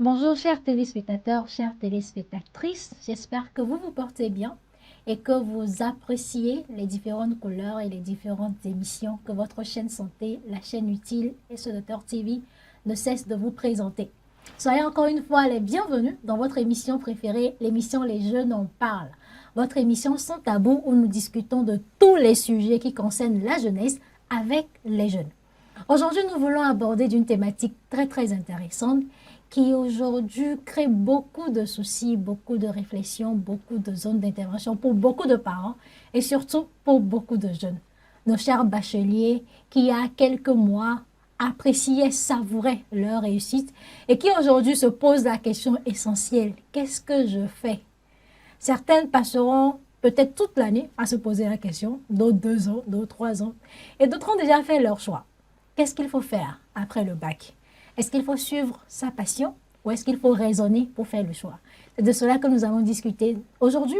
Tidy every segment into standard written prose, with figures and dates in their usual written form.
Bonjour chers téléspectateurs, chères téléspectatrices, j'espère que vous vous portez bien et que vous appréciez les différentes couleurs et les différentes émissions que votre chaîne santé, la chaîne utile et ce Docteur TV ne cesse de vous présenter. Soyez encore une fois les bienvenus dans votre émission préférée, l'émission Les Jeunes en parlent. Votre émission sans tabou où nous discutons de tous les sujets qui concernent la jeunesse avec les jeunes. Aujourd'hui, nous voulons aborder d'une thématique très intéressante qui aujourd'hui crée beaucoup de soucis, beaucoup de réflexions, beaucoup de zones d'intervention pour beaucoup de parents et surtout pour beaucoup de jeunes. Nos chers bacheliers qui, il y a quelques mois, appréciaient, savouraient leur réussite et qui aujourd'hui se posent la question essentielle. Qu'est-ce que je fais? Certaines passeront peut-être toute l'année à se poser la question, d'autres 2 ans, d'autres 3 ans, et d'autres ont déjà fait leur choix. Qu'est-ce qu'il faut faire après le bac? Est-ce qu'il faut suivre sa passion ou est-ce qu'il faut raisonner pour faire le choix? C'est de cela que nous allons discuter aujourd'hui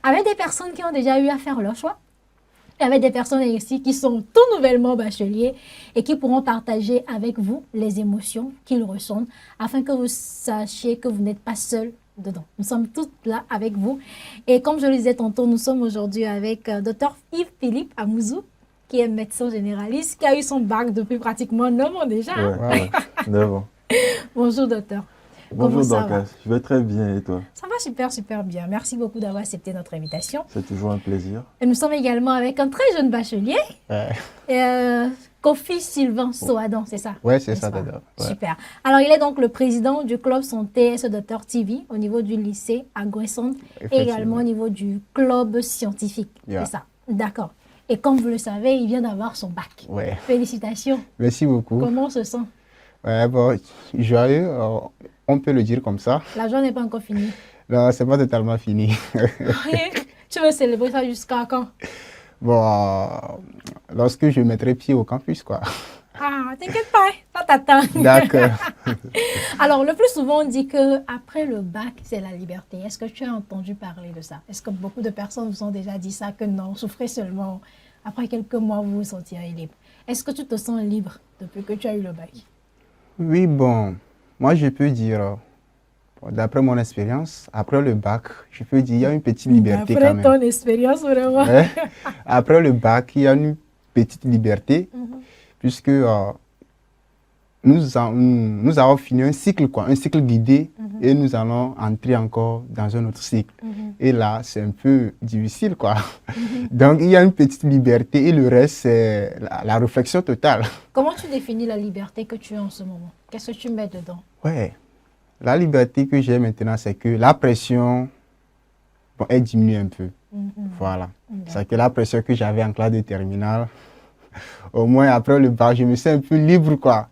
avec des personnes qui ont déjà eu à faire leur choix et avec des personnes ici qui sont tout nouvellement bacheliers et qui pourront partager avec vous les émotions qu'ils ressentent afin que vous sachiez que vous n'êtes pas seul dedans. Nous sommes toutes là avec vous et comme je le disais tantôt, nous sommes aujourd'hui avec Dr Yves-Philippe Amouzou, qui est médecin généraliste, qui a eu son bac depuis pratiquement 9 ans déjà. Ouais, 9 ans. Bonjour docteur. Bonjour Comment ça va? Dorcas, je vais très bien et toi? Ça va super bien. Merci beaucoup d'avoir accepté notre invitation. C'est toujours un plaisir. Et nous sommes également avec un très jeune bachelier, Kofi Sylvain Soadan, c'est ça? Ouais, c'est N'est-ce ça, pas? d'accord. Ouais. Super. Alors, il est donc le président du club santé ce Docteur TV au niveau du lycée à Gouessante et également au niveau du club scientifique. Yeah. C'est ça? D'accord. Et comme vous le savez, il vient d'avoir son bac. Ouais. Félicitations. Merci beaucoup. Comment on se sent? Ouais, bon, joyeux, on peut le dire comme ça. La journée n'est pas encore finie. Non, c'est pas totalement fini. Tu veux célébrer ça jusqu'à quand? Bon, lorsque je mettrai pied au campus, quoi. Ah, t'inquiète pas, ça t'attend. D'accord. Alors, le plus souvent, on dit qu'après le bac, c'est la liberté. Est-ce que tu as entendu parler de ça? Est-ce que beaucoup de personnes vous ont déjà dit ça, que non, souffrez seulement, après quelques mois, vous vous sentirez libre? Est-ce que tu te sens libre depuis que tu as eu le bac? Oui, bon, moi je peux dire, d'après mon expérience, après le bac, je peux dire il y a une petite liberté quand même. Après ton expérience, vraiment. Ouais. Après le bac, il y a une petite liberté, puisque nous avons fini un cycle, quoi, un cycle guidé, et nous allons entrer encore dans un autre cycle. Et là, c'est un peu difficile, quoi. Donc, il y a une petite liberté et le reste, c'est la réflexion totale. Comment tu définis la liberté que tu as en ce moment? Qu'est-ce que tu mets dedans? Ouais, la liberté que j'ai maintenant, c'est que la pression, bon, elle diminue un peu. Voilà. C'est que la pression que j'avais en classe de terminale, au moins après le bac, je me sens un peu libre, quoi.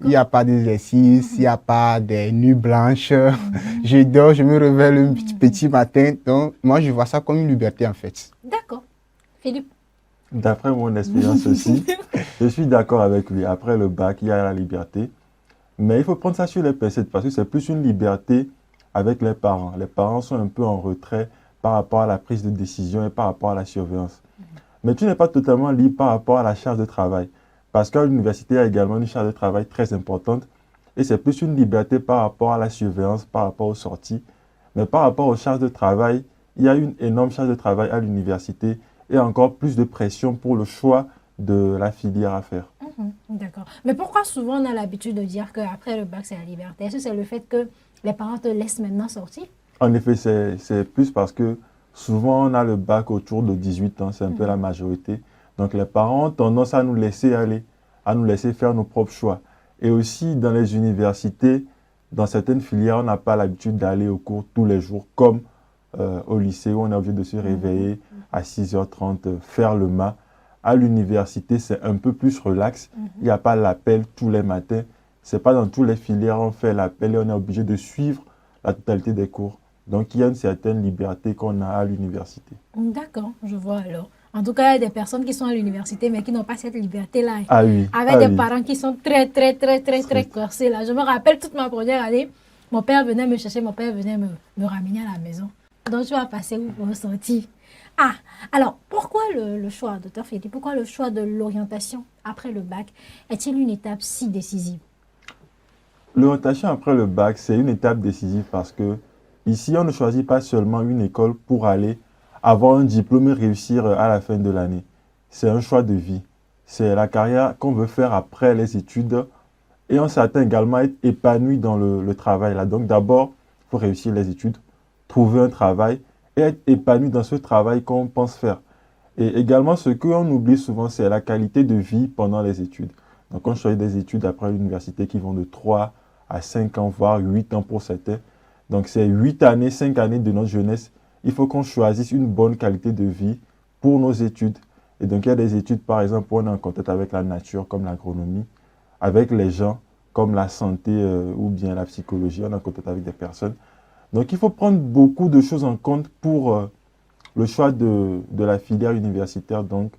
Il n'y a pas d'exercice, il n'y a pas de nuits blanches. Je dors, je me réveille le petit matin. Donc, moi, je vois ça comme une liberté, en fait. D'accord. Philippe? D'après mon expérience aussi, je suis d'accord avec lui. Après le bac, il y a la liberté. Mais il faut prendre ça sur les pincettes parce que c'est plus une liberté avec les parents. Les parents sont un peu en retrait par rapport à la prise de décision et par rapport à la surveillance. Mais tu n'es pas totalement libre par rapport à la charge de travail. Parce qu'à l'université, il y a également une charge de travail très importante. Et c'est plus une liberté par rapport à la surveillance, par rapport aux sorties. Mais par rapport aux charges de travail, il y a une énorme charge de travail à l'université et encore plus de pression pour le choix de la filière à faire. D'accord. Mais pourquoi souvent on a l'habitude de dire qu'après le bac, c'est la liberté? Est-ce que c'est le fait que les parents te laissent maintenant sortir? En effet, c'est plus parce que souvent on a le bac autour de 18 ans, c'est un peu la majorité. Donc les parents ont tendance à nous laisser aller, à nous laisser faire nos propres choix. Et aussi dans les universités, dans certaines filières, on n'a pas l'habitude d'aller au cours tous les jours, comme au lycée où on est obligé de se réveiller à 6h30, faire le mât. À l'université, c'est un peu plus relax. Il n'y a pas l'appel tous les matins. Ce n'est pas dans toutes les filières on fait l'appel et on est obligé de suivre la totalité des cours. Donc, il y a une certaine liberté qu'on a à l'université. D'accord, je vois alors. En tout cas, il y a des personnes qui sont à l'université, mais qui n'ont pas cette liberté-là. Ah oui. Avec des parents qui sont très corsés. Là. Je me rappelle toute ma première année, mon père venait me chercher, mon père venait me ramener à la maison. Donc, tu vas passer où pour ressortir? Ah, alors, pourquoi le choix, docteur Philippe, pourquoi le choix de l'orientation après le bac est-il une étape si décisive? L'orientation après le bac, c'est une étape décisive parce que ici, on ne choisit pas seulement une école pour aller avoir un diplôme et réussir à la fin de l'année. C'est un choix de vie. C'est la carrière qu'on veut faire après les études et on s'attend également à être épanoui dans le travail là. Donc d'abord, il faut réussir les études, trouver un travail et être épanoui dans ce travail qu'on pense faire. Et également, ce qu'on oublie souvent, c'est la qualité de vie pendant les études. Donc on choisit des études après l'université qui vont de 3 à 5 ans, voire 8 ans pour certains. Donc c'est 8 années, 5 années de notre jeunesse. Il faut qu'on choisisse une bonne qualité de vie pour nos études. Et donc il y a des études, par exemple, où on est en contact avec la nature, comme l'agronomie, avec les gens, comme la santé ou bien la psychologie, on est en contact avec des personnes. Donc il faut prendre beaucoup de choses en compte pour le choix de la filière universitaire. Donc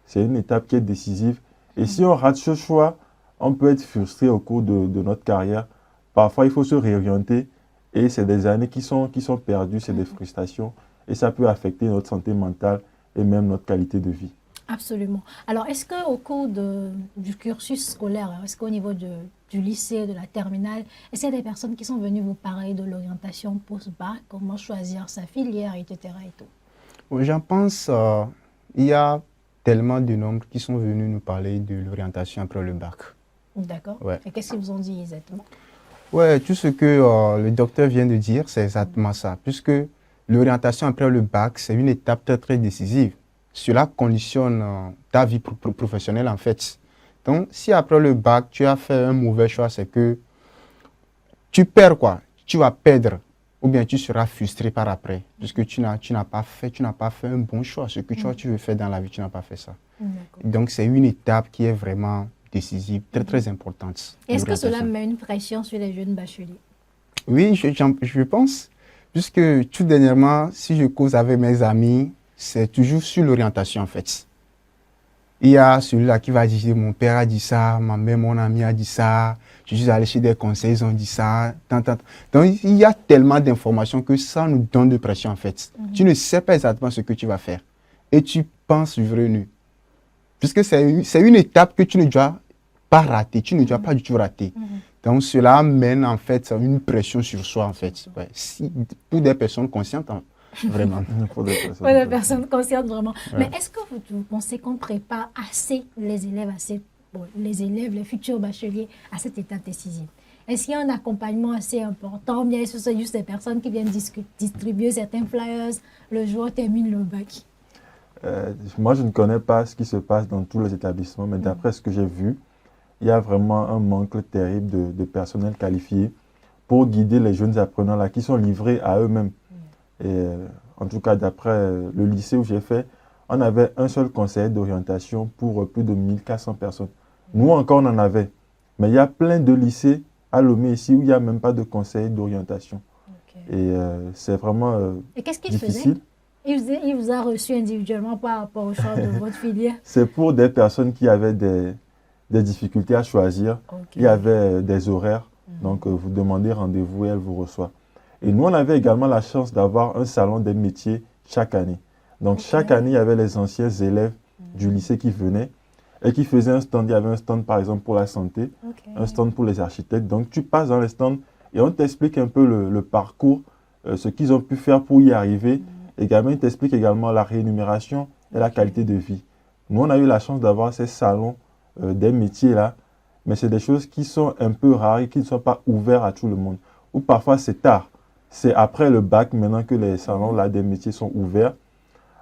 c'est une étape qui est décisive. Et si on rate ce choix, on peut être frustré au cours de notre carrière. Parfois, il faut se réorienter et c'est des années qui sont perdues, c'est des frustrations et ça peut affecter notre santé mentale et même notre qualité de vie. Absolument. Alors, est-ce qu'au cours du cursus scolaire, est-ce qu'au niveau du lycée, de la terminale, est-ce qu'il y a des personnes qui sont venues vous parler de l'orientation post-bac, comment choisir sa filière, etc. et tout? Oui, j'en pense, il y a tellement de nombres qui sont venus nous parler de l'orientation après le bac. D'accord. Ouais. Et qu'est-ce qu'ils vous ont dit exactement? Oui, tout ce que le docteur vient de dire, c'est exactement ça. Puisque l'orientation après le bac, c'est une étape très, très décisive. Cela conditionne ta vie professionnelle, en fait. Donc, si après le bac, tu as fait un mauvais choix, c'est que tu perds quoi? Tu vas perdre. Ou bien tu seras frustré par après. Puisque tu n'as pas fait un bon choix. Ce que tu veux faire dans la vie, tu n'as pas fait ça. Donc, c'est une étape qui est vraiment décisive, très, très importante. Est-ce que cela met une pression sur les jeunes bacheliers? Oui, je pense. Puisque tout dernièrement, si je cause avec mes amis, c'est toujours sur l'orientation en fait. Il y a celui-là qui va dire, mon père a dit ça, ma mère, mon ami a dit ça, je suis allé chez des conseils, ils ont dit ça, tant. Donc il y a tellement d'informations que ça nous donne de pression en fait. Tu ne sais pas exactement ce que tu vas faire et tu penses vivre nu. Puisque c'est une étape que tu ne dois pas rater, tu ne dois pas du tout rater. Donc cela mène en fait une pression sur soi en fait. Ouais. Pour des personnes conscientes, vraiment. Pour des personnes conscientes vraiment. Ouais. Mais est-ce que vous pensez qu'on prépare assez les élèves, les futurs bacheliers à cette étape décisive? Est-ce qu'il y a un accompagnement assez important? Ou bien est-ce que c'est juste des personnes qui viennent distribuer certains flyers le jour où termine le bac? Moi, je ne connais pas ce qui se passe dans tous les établissements, mais d'après ce que j'ai vu, il y a vraiment un manque terrible de personnel qualifié pour guider les jeunes apprenants là, qui sont livrés à eux-mêmes. Et en tout cas, d'après le lycée où j'ai fait, on avait un seul conseiller d'orientation pour plus de 1400 personnes. Nous encore, on en avait. Mais il y a plein de lycées à Lomé ici où il n'y a même pas de conseiller d'orientation. Et c'est vraiment Et qu'est-ce qu'il difficile. Faisait? Il vous a reçu individuellement par rapport au choix de votre filière? C'est pour des personnes qui avaient des difficultés à choisir. Il y avait des horaires. Donc, vous demandez rendez-vous et elle vous reçoit. Et nous, on avait également la chance d'avoir un salon des métiers chaque année. Donc, chaque année, il y avait les anciens élèves du lycée qui venaient et qui faisaient un stand. Il y avait un stand, par exemple, pour la santé, un stand pour les architectes. Donc, tu passes dans les stands et on t'explique un peu le parcours, ce qu'ils ont pu faire pour y arriver. Également, ils t'expliquent également la rémunération et la qualité de vie. Nous, on a eu la chance d'avoir ces salons des métiers là, mais c'est des choses qui sont un peu rares et qui ne sont pas ouverts à tout le monde. Ou parfois, c'est tard. C'est après le bac, maintenant que les salons là, des métiers sont ouverts,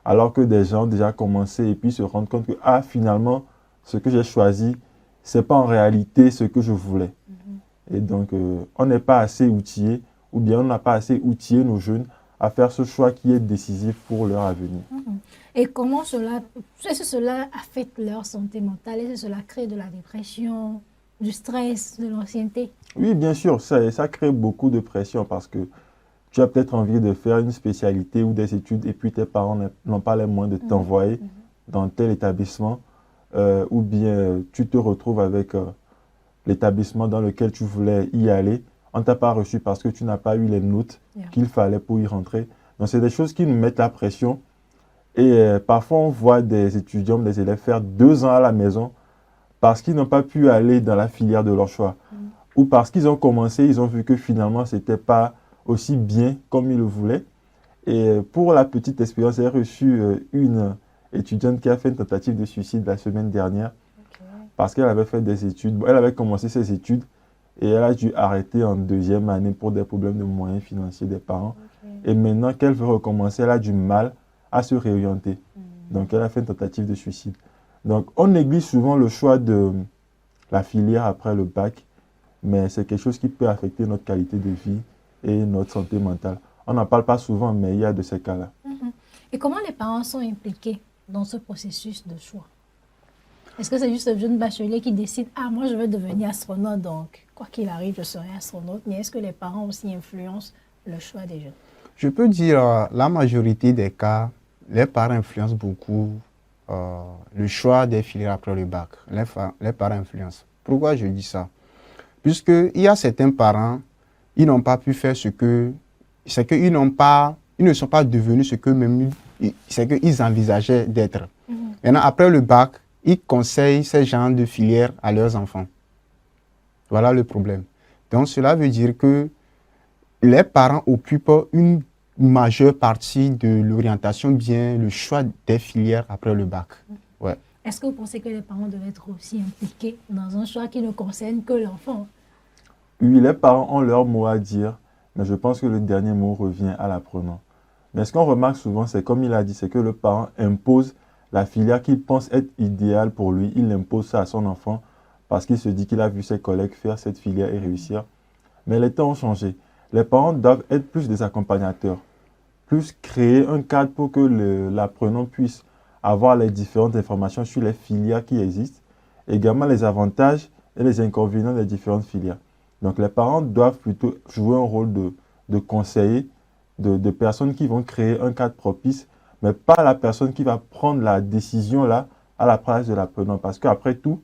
alors que des gens ont déjà commencé et puis se rendent compte que, ah, finalement, ce que j'ai choisi, ce n'est pas en réalité ce que je voulais. Et donc, on n'est pas assez outillé, ou bien on n'a pas assez outillé nos jeunes à faire ce choix qui est décisif pour leur avenir. Et comment est-ce que cela affecte leur santé mentale? Est-ce que cela crée de la dépression, du stress, de l'anxiété? Oui, bien sûr, ça crée beaucoup de pression parce que tu as peut-être envie de faire une spécialité ou des études et puis tes parents n'ont pas les moyens de t'envoyer dans tel établissement ou bien tu te retrouves avec l'établissement dans lequel tu voulais y aller. On ne t'a pas reçu parce que tu n'as pas eu les notes qu'il fallait pour y rentrer. Donc, c'est des choses qui nous mettent la pression. Et parfois, on voit des étudiants, des élèves faire 2 ans à la maison parce qu'ils n'ont pas pu aller dans la filière de leur choix. ou parce qu'ils ont commencé, ils ont vu que finalement, ce n'était pas aussi bien comme ils le voulaient. Et pour la petite expérience, j'ai reçu une étudiante qui a fait une tentative de suicide la semaine dernière parce qu'elle avait fait des études. Elle avait commencé ses études et elle a dû arrêter en deuxième année pour des problèmes de moyens financiers des parents. Et maintenant qu'elle veut recommencer, elle a du mal à se réorienter. Donc, elle a fait une tentative de suicide. Donc, on néglige souvent le choix de la filière après le bac, mais c'est quelque chose qui peut affecter notre qualité de vie et notre santé mentale. On n'en parle pas souvent, mais il y a de ces cas-là. Et comment les parents sont impliqués dans ce processus de choix? Est-ce que c'est juste le jeune bachelier qui décide « Ah, moi, je veux devenir astronaute, donc quoi qu'il arrive, je serai astronaute », mais est-ce que les parents aussi influencent le choix des jeunes? Je peux dire, la majorité des cas, les parents influencent beaucoup le choix des filières après le bac. Les parents influencent. Pourquoi je dis ça? Puisqu'il y a certains parents, ils n'ont pas pu faire c'est qu'ils ils ne sont pas devenus ce qu'ils envisageaient d'être. Maintenant, après le bac, ils conseillent ces genres de filières à leurs enfants. Voilà le problème. Donc, cela veut dire que les parents occupent une majeure partie de l'orientation, bien le choix des filières après le bac. Ouais. Est-ce que vous pensez que les parents doivent être aussi impliqués dans un choix qui ne concerne que l'enfant? Oui, les parents ont leur mot à dire, mais je pense que le dernier mot revient à l'apprenant. Mais ce qu'on remarque souvent, c'est comme il a dit, c'est que le parent impose la filière qu'il pense être idéale pour lui. Il impose ça à son enfant parce qu'il se dit qu'il a vu ses collègues faire cette filière et réussir. Mais les temps ont changé. Les parents doivent être plus des accompagnateurs, plus créer un cadre pour que l'apprenant puisse avoir les différentes informations sur les filières qui existent, également les avantages et les inconvénients des différentes filières. Donc les parents doivent plutôt jouer un rôle de conseiller, de personnes qui vont créer un cadre propice, mais pas la personne qui va prendre la décision là à la place de l'apprenant. Parce qu'après tout,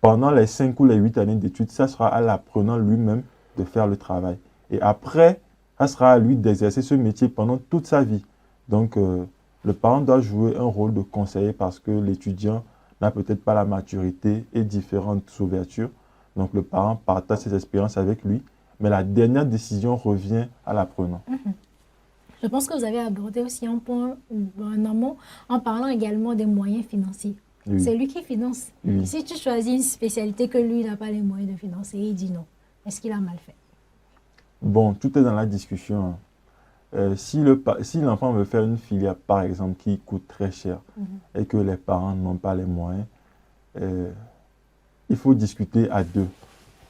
pendant les 5 ou les 8 années d'études, ça sera à l'apprenant lui-même de faire le travail. Et après, ça sera à lui d'exercer ce métier pendant toute sa vie. Donc, le parent doit jouer un rôle de conseiller parce que l'étudiant n'a peut-être pas la maturité et différentes ouvertures. Donc, le parent partage ses expériences avec lui, mais la dernière décision revient à l'apprenant. Je pense que vous avez abordé aussi un point en amont en parlant également des moyens financiers. Oui. C'est lui qui finance. Oui. Si tu choisis une spécialité que lui n'a pas les moyens de financer, il dit non. Est-ce qu'il a mal fait? Bon, tout est dans la discussion. Si l'enfant veut faire une filière, par exemple, qui coûte très cher et que les parents n'ont pas les moyens, il faut discuter à deux.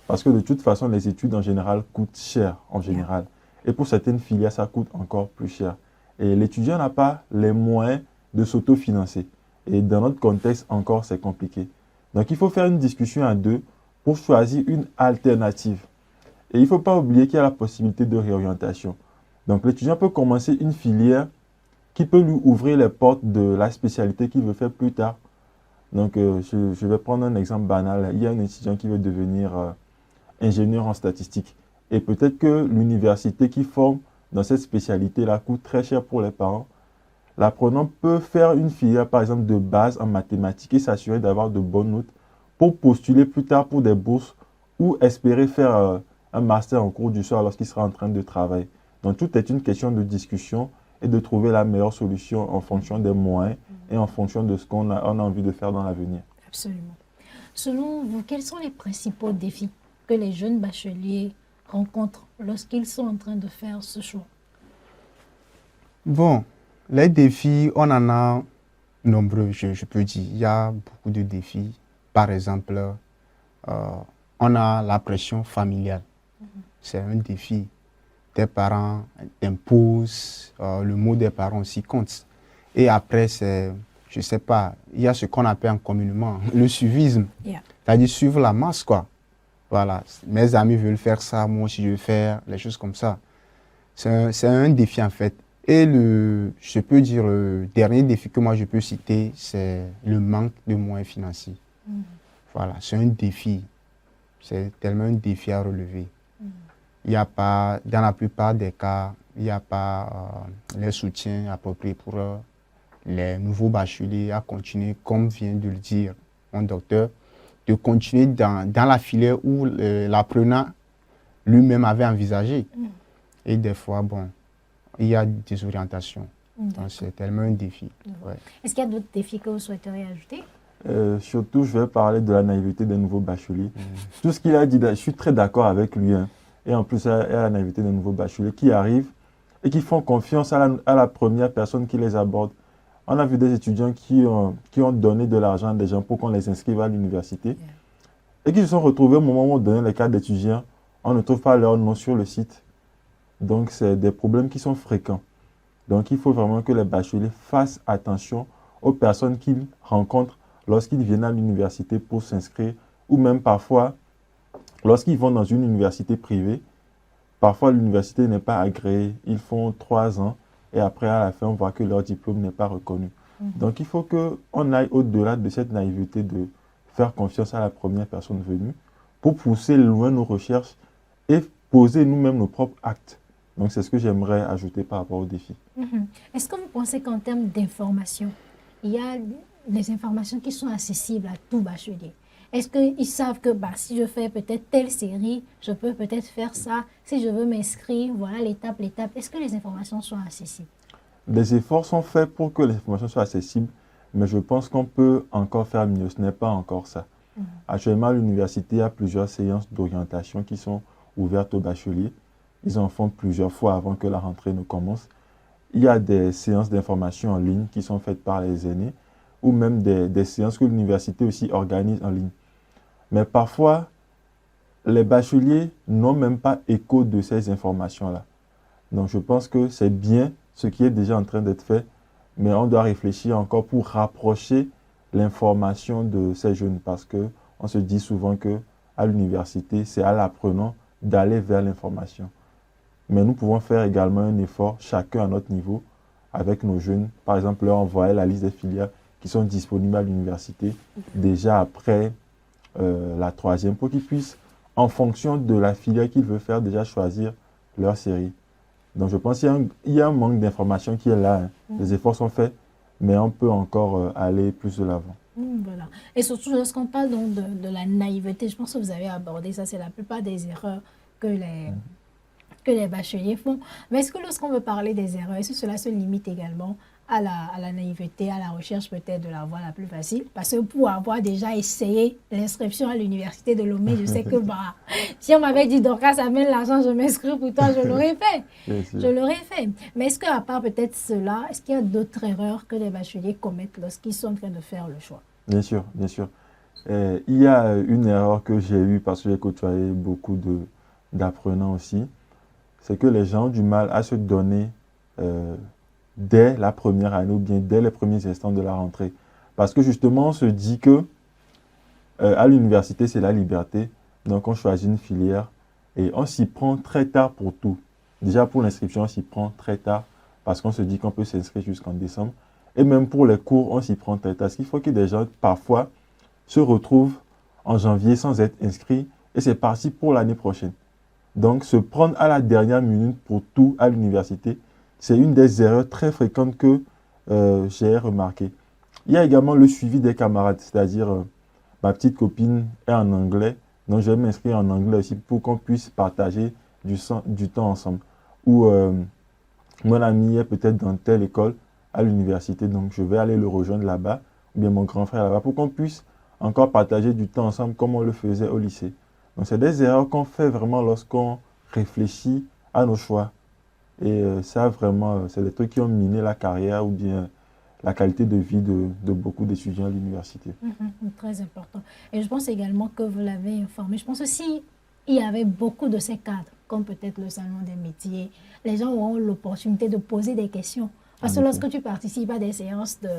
Parce que de toute façon, les études en général coûtent cher, en général. Et pour certaines filières, ça coûte encore plus cher. Et l'étudiant n'a pas les moyens de s'autofinancer. Et dans notre contexte, encore, c'est compliqué. Donc, il faut faire une discussion à deux pour choisir une alternative. Et il ne faut pas oublier qu'il y a la possibilité de réorientation. Donc, l'étudiant peut commencer une filière qui peut lui ouvrir les portes de la spécialité qu'il veut faire plus tard. Donc, je vais prendre un exemple banal. Il y a un étudiant qui veut devenir ingénieur en statistique. Et peut-être que l'université qui forme dans cette spécialité-là coûte très cher pour les parents. L'apprenant peut faire une filière, par exemple, de base en mathématiques et s'assurer d'avoir de bonnes notes pour postuler plus tard pour des bourses ou espérer faire un master en cours du soir lorsqu'il sera en train de travailler. Donc, tout est une question de discussion et de trouver la meilleure solution en fonction des moyens et en fonction de ce qu'on a envie de faire dans l'avenir. Absolument. Selon vous, quels sont les principaux défis que les jeunes bacheliers rencontrent lorsqu'ils sont en train de faire ce choix? Bon, les défis, on en a nombreux, je peux dire. Il y a beaucoup de défis. Par exemple, on a la pression familiale. C'est un défi. Tes parents imposent, le mot des parents aussi compte. Et après, c'est, je ne sais pas, il y a ce qu'on appelle communément le suivisme. C'est-à-dire suivre la masse, quoi. Voilà, mes amis veulent faire ça, moi aussi je veux faire, les choses comme ça. C'est un défi en fait. Et je peux dire, le dernier défi que moi je peux citer, c'est le manque de moyens financiers. Voilà, c'est un défi. C'est tellement un défi à relever. Il n'y a pas, dans la plupart des cas, il n'y a pas les soutiens appropriés pour les nouveaux bacheliers à continuer, comme vient de le dire mon docteur. de continuer dans la filière où l'apprenant lui-même avait envisagé. Et des fois, bon, il y a des orientations. Donc, c'est tellement un défi. Ouais. Est-ce qu'il y a d'autres défis que vous souhaiteriez ajouter? Surtout, je vais parler de la naïveté des nouveaux bacheliers. Tout ce qu'il a dit, je suis très d'accord avec lui. Hein. Et en plus, il y a la naïveté des nouveaux bacheliers qui arrivent et qui font confiance à la première personne qui les aborde. On a vu des étudiants qui ont donné de l'argent à des gens pour qu'on les inscrive à l'université et qui se sont retrouvés au moment où on donnait les cartes d'étudiants, on ne trouve pas leur nom sur le site. Donc, c'est des problèmes qui sont fréquents. Donc, il faut vraiment que les bacheliers fassent attention aux personnes qu'ils rencontrent lorsqu'ils viennent à l'université pour s'inscrire ou même parfois, lorsqu'ils vont dans une université privée, parfois l'université n'est pas agréée. Ils font 3 ans et après, à la fin, on voit que leur diplôme n'est pas reconnu. Donc, il faut qu'on aille au-delà de cette naïveté de faire confiance à la première personne venue pour pousser loin nos recherches et poser nous-mêmes nos propres actes. Donc, c'est ce que j'aimerais ajouter par rapport au défi. Est-ce que vous pensez qu'en termes d'information, il y a des informations qui sont accessibles à tout bachelier? Est-ce qu'ils savent que si je fais peut-être telle série, je peux peut-être faire ça? Si je veux m'inscrire, voilà l'étape. Est-ce que les informations sont accessibles? Des efforts sont faits pour que les informations soient accessibles, mais je pense qu'on peut encore faire mieux. Ce n'est pas encore ça. Actuellement, à l'université, il y a plusieurs séances d'orientation qui sont ouvertes aux bacheliers. Ils en font plusieurs fois avant que la rentrée ne commence. Il y a des séances d'information en ligne qui sont faites par les aînés ou même des séances que l'université aussi organise en ligne. Mais parfois, les bacheliers n'ont même pas écho de ces informations-là. Donc, je pense que c'est bien ce qui est déjà en train d'être fait, mais on doit réfléchir encore pour rapprocher l'information de ces jeunes parce qu'on se dit souvent qu'à l'université, c'est à l'apprenant d'aller vers l'information. Mais nous pouvons faire également un effort, chacun à notre niveau, avec nos jeunes. Par exemple, leur envoyer la liste des filières qui sont disponibles à l'université déjà après la 3e pour qu'ils puissent, en fonction de la filière qu'ils veulent faire, déjà choisir leur série. Donc, je pense qu'il y a un manque d'information qui est là. Hein. Les efforts sont faits, mais on peut encore aller plus de l'avant. Voilà. Et surtout, lorsqu'on parle donc de la naïveté, je pense que vous avez abordé ça, c'est la plupart des erreurs que les bacheliers font. Mais est-ce que lorsqu'on veut parler des erreurs, est-ce que cela se limite également à la naïveté, à la recherche peut-être de la voie la plus facile? Parce que pour avoir déjà essayé l'inscription à l'université de Lomé, je sais que si on m'avait dit Dorcas amène l'argent, je m'inscris pour toi, je l'aurais fait. Je l'aurais fait. Mais est-ce qu'à part peut-être cela, est-ce qu'il y a d'autres erreurs que les bacheliers commettent lorsqu'ils sont en train de faire le choix? Bien sûr, bien sûr. Il y a une erreur que j'ai eue parce que j'ai côtoyé beaucoup d'apprenants aussi. C'est que les gens ont du mal à se donner dès la première année ou bien dès les premiers instants de la rentrée. Parce que justement, on se dit que à l'université, c'est la liberté. Donc, on choisit une filière et on s'y prend très tard pour tout. Déjà, pour l'inscription, on s'y prend très tard parce qu'on se dit qu'on peut s'inscrire jusqu'en décembre. Et même pour les cours, on s'y prend très tard. Parce qu'il faut que des gens, parfois, se retrouvent en janvier sans être inscrits et c'est parti pour l'année prochaine. Donc, se prendre à la dernière minute pour tout à l'université, c'est une des erreurs très fréquentes que j'ai remarquées. Il y a également le suivi des camarades, c'est-à-dire ma petite copine est en anglais, donc je vais m'inscrire en anglais aussi pour qu'on puisse partager du temps ensemble. Ou mon ami est peut-être dans telle école à l'université, donc je vais aller le rejoindre là-bas, ou bien mon grand frère là-bas, pour qu'on puisse encore partager du temps ensemble comme on le faisait au lycée. Donc, c'est des erreurs qu'on fait vraiment lorsqu'on réfléchit à nos choix. Et ça, vraiment, c'est des trucs qui ont miné la carrière ou bien la qualité de vie de beaucoup d'étudiants à l'université. Très important. Et je pense également que vous l'avez informé. Je pense aussi il y avait beaucoup de ces cadres, comme peut-être le salon des métiers. Les gens auront l'opportunité de poser des questions. Parce que lorsque tu participes à des séances de...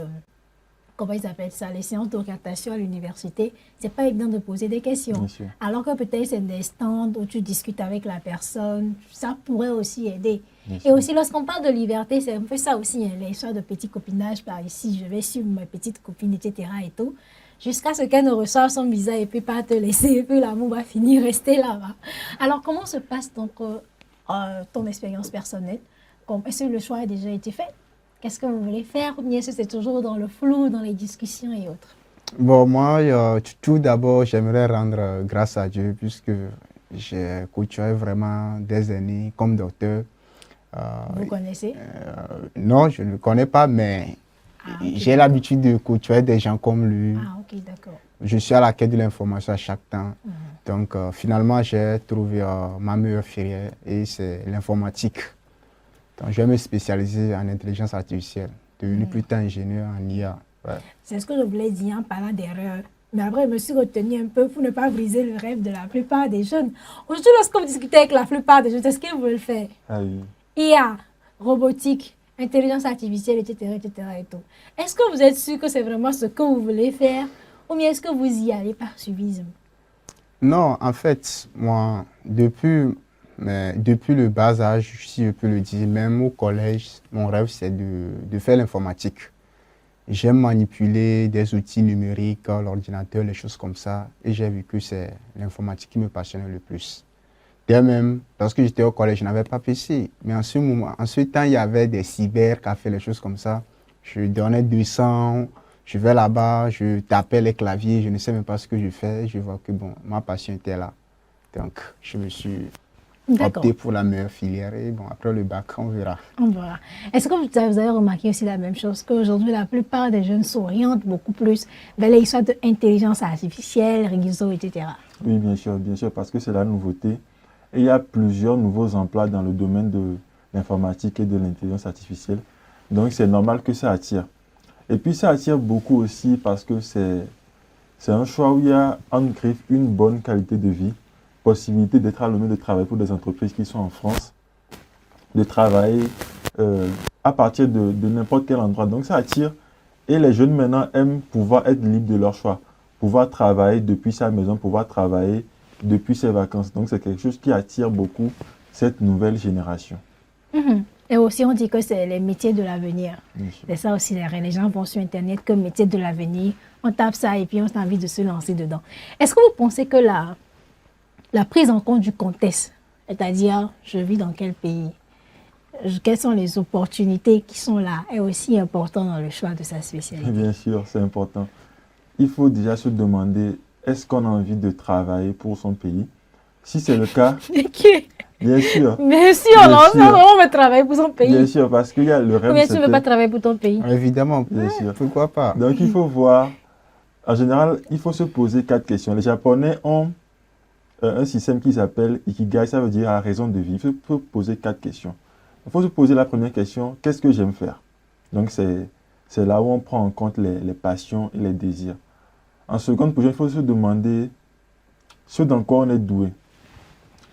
Comment ils appellent ça, les séances d'orientation à l'université, c'est pas évident de poser des questions. Alors que peut-être c'est des stands où tu discutes avec la personne, ça pourrait aussi aider. Et aussi, lorsqu'on parle de liberté, c'est un peu ça aussi, hein, les histoires de petit copinage par ici, je vais suivre ma petite copine, etc. et tout, jusqu'à ce qu'elle ne reçoive son visa et puis pas te laisser, et puis l'amour va finir rester là-bas. Alors, comment se passe donc ton expérience personnelle? Est-ce que le choix a déjà été fait? Qu'est-ce que vous voulez faire? Ou bien est-ce que c'est toujours dans le flou, dans les discussions et autres? Bon, moi, tout d'abord, j'aimerais rendre grâce à Dieu puisque j'ai côtoyé vraiment des années comme docteur. Euh, Vous connaissez? non, je ne le connais pas, mais Ah, ok, j'ai d'accord. l'habitude de côtoyer des gens comme lui. Ah, ok, d'accord. Je suis à la quête de l'information à chaque temps. Mhm. Donc, finalement, j'ai trouvé ma meilleure filière et c'est l'informatique. Donc, je vais me spécialiser en intelligence artificielle, devenu plus tard ingénieur en IA. Ouais. C'est ce que je voulais dire en parlant d'erreur. Mais après, je me suis retenue un peu pour ne pas briser le rêve de la plupart des jeunes. Aujourd'hui, lorsque vous discutez avec la plupart des jeunes, c'est ce qu'ils veulent faire. Ah oui. IA, robotique, intelligence artificielle, etc., etc. et tout. Est-ce que vous êtes sûr que c'est vraiment ce que vous voulez faire ou bien est-ce que vous y allez par suivisme? Non, en fait, moi, depuis le bas âge, si je peux le dire, même au collège, mon rêve, c'est de faire l'informatique. J'aime manipuler des outils numériques, l'ordinateur, les choses comme ça. Et j'ai vu que c'est l'informatique qui me passionnait le plus. Dès même, lorsque j'étais au collège, je n'avais pas PC. Mais en ce moment, en ce temps, il y avait des cybercafés, les choses comme ça. Je donnais 200, je vais là-bas, je tapais les claviers, je ne sais même pas ce que je fais. Je vois que bon, ma passion était là. Donc, je me suis D'accord. opté pour la meilleure filière. Et bon, après le bac, on verra. On verra. Est-ce que vous avez remarqué aussi la même chose, qu'aujourd'hui, la plupart des jeunes s'orientent beaucoup plus vers les histoires d'intelligence artificielle, réseau, etc. Oui, bien sûr, parce que c'est la nouveauté. Et il y a plusieurs nouveaux emplois dans le domaine de l'informatique et de l'intelligence artificielle. Donc, c'est normal que ça attire. Et puis, ça attire beaucoup aussi parce que c'est un choix où il y a en griffe une bonne qualité de vie, possibilité d'être à l'honneur de travailler pour des entreprises qui sont en France, de travailler à partir de n'importe quel endroit. Donc, ça attire. Et les jeunes maintenant aiment pouvoir être libres de leur choix, pouvoir travailler depuis sa maison, pouvoir travailler depuis ses vacances. Donc, c'est quelque chose qui attire beaucoup cette nouvelle génération. Mhm. Et aussi, on dit que c'est les métiers de l'avenir. Bien sûr. C'est ça aussi, les gens vont sur Internet comme métier de l'avenir. On tape ça et puis on a envie de se lancer dedans. Est-ce que vous pensez que la prise en compte du contexte, c'est-à-dire je vis dans quel pays, quelles sont les opportunités qui sont là, est aussi important dans le choix de sa spécialité? Bien sûr, c'est important. Il faut déjà se demander, est-ce qu'on a envie de travailler pour son pays? Si c'est le cas, bien sûr. Bien sûr, Bien non, sûr. on veut travailler pour son pays. Bien sûr, parce qu'il y a le Ou rêve, bien tu ne veux pas c'était... travailler pour ton pays. Évidemment, Bien sûr. pourquoi pas? Donc, il faut voir, en général, il faut se poser 4 questions. Les Japonais ont un système qui s'appelle Ikigai, ça veut dire la raison de vivre. Il faut poser 4 questions. Il faut se poser la première question, qu'est-ce que j'aime faire? Donc, c'est là où on prend en compte les passions et les désirs. En seconde position, il faut se demander ce dans quoi on est doué.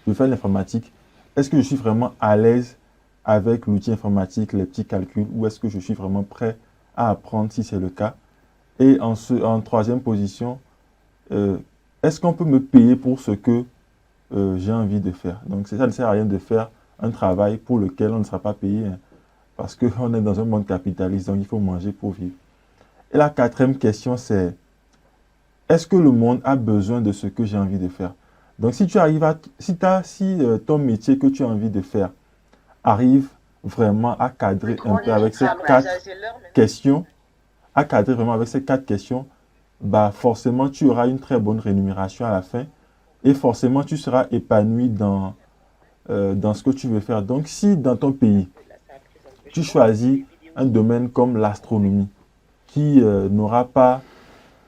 Je fais l'informatique. Est-ce que je suis vraiment à l'aise avec l'outil informatique, les petits calculs, ou est-ce que je suis vraiment prêt à apprendre si c'est le cas? Et en troisième position, est-ce qu'on peut me payer pour ce que j'ai envie de faire? Donc, ça ne sert à rien de faire un travail pour lequel on ne sera pas payé, hein, parce qu'on est dans un monde capitaliste, donc il faut manger pour vivre. Et la quatrième question, c'est est-ce que le monde a besoin de ce que j'ai envie de faire? Donc, si tu arrives si ton métier que tu as envie de faire arrive vraiment à cadrer un peu avec ces 4 questions, bah forcément, tu auras une très bonne rémunération à la fin et forcément, tu seras épanoui dans ce que tu veux faire. Donc, si dans ton pays, tu choisis un domaine comme l'astronomie qui n'aura pas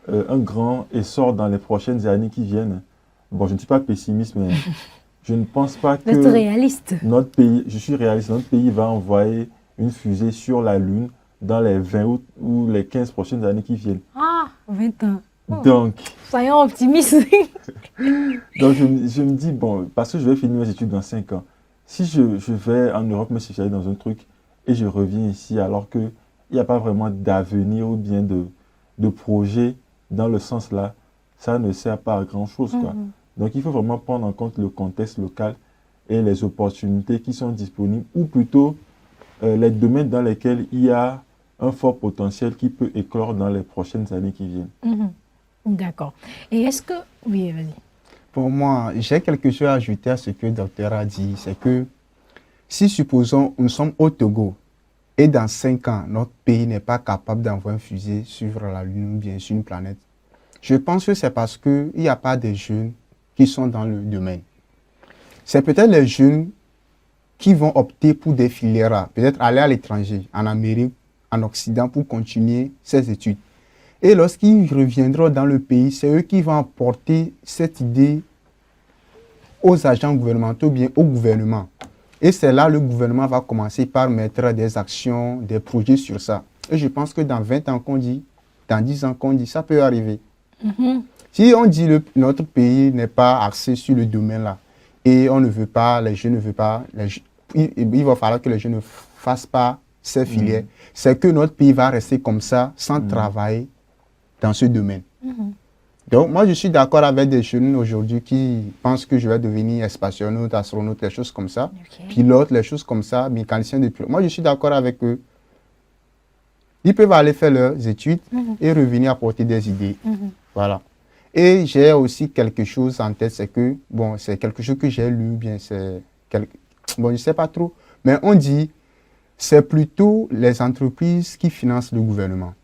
un grand essor dans les prochaines années qui viennent, bon, je ne suis pas pessimiste, mais je ne pense pas que réaliste. notre pays, je suis réaliste, notre pays va envoyer une fusée sur la Lune dans les 20 ou les 15 prochaines années qui viennent. Ah, 20 ans. Donc, soyons optimistes. donc je me dis, bon, parce que je vais finir mes études dans 5 ans. Si je vais en Europe me spécialiser dans un truc et je reviens ici alors qu'il n'y a pas vraiment d'avenir ou bien de projet dans le sens là, ça ne sert pas à grand chose, quoi. Donc, il faut vraiment prendre en compte le contexte local et les opportunités qui sont disponibles, ou plutôt les domaines dans lesquels il y a un fort potentiel qui peut éclore dans les prochaines années qui viennent. D'accord. Et est-ce que... Oui, vas-y. Pour moi, j'ai quelque chose à ajouter à ce que le docteur a dit. C'est que si, supposons, nous sommes au Togo et dans 5 ans, notre pays n'est pas capable d'envoyer une fusée sur la Lune ou bien sur une planète, Je pense que c'est parce qu'il n'y a pas de jeunes qui sont dans le domaine. C'est peut-être les jeunes qui vont opter pour des filières, peut-être aller à l'étranger, en Amérique, en Occident, pour continuer ces études. Et lorsqu'ils reviendront dans le pays, c'est eux qui vont apporter cette idée aux agents gouvernementaux, bien au gouvernement. Et c'est là que le gouvernement va commencer par mettre des actions, des projets sur ça. Et je pense que dans 20 ans qu'on dit, dans 10 ans qu'on dit, ça peut arriver. Si on dit que notre pays n'est pas axé sur le domaine là, et on ne veut pas, les jeunes ne veulent pas, il va falloir que les jeunes ne fassent pas ces filières, c'est que notre pays va rester comme ça, sans travailler dans ce domaine. Donc, moi, je suis d'accord avec des jeunes aujourd'hui qui pensent que je vais devenir espationaute, astronaute, les choses comme ça, pilote, les choses comme ça, mécanicien de pilote. Moi, je suis d'accord avec eux. Ils peuvent aller faire leurs études et revenir apporter des idées. Voilà. Et j'ai aussi quelque chose en tête, c'est que, bon, c'est quelque chose que j'ai lu, bien, bon, je ne sais pas trop, mais on dit, c'est plutôt les entreprises qui financent le gouvernement.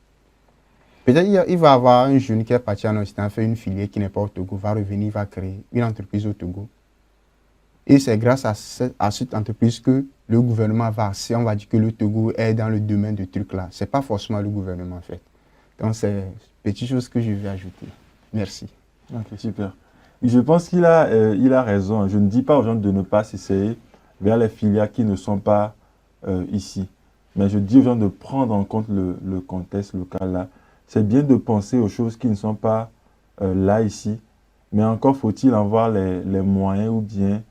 Peut-être il va y avoir un jeune qui est parti en Occident, fait une filière qui n'est pas au Togo, va revenir, va créer une entreprise au Togo. Et c'est grâce à cette entreprise que le gouvernement va, on va dire que le Togo est dans le domaine de trucs là. Ce n'est pas forcément le gouvernement en fait. Donc c'est une petite chose que je vais ajouter. Merci. Ok, super. Je pense qu'il a, il a raison. Je ne dis pas aux gens de ne pas s'essayer vers les filières qui ne sont pas ici. Mais je dis aux gens de prendre en compte le contexte local là. C'est bien de penser aux choses qui ne sont pas là, ici, mais encore faut-il avoir les moyens ou bien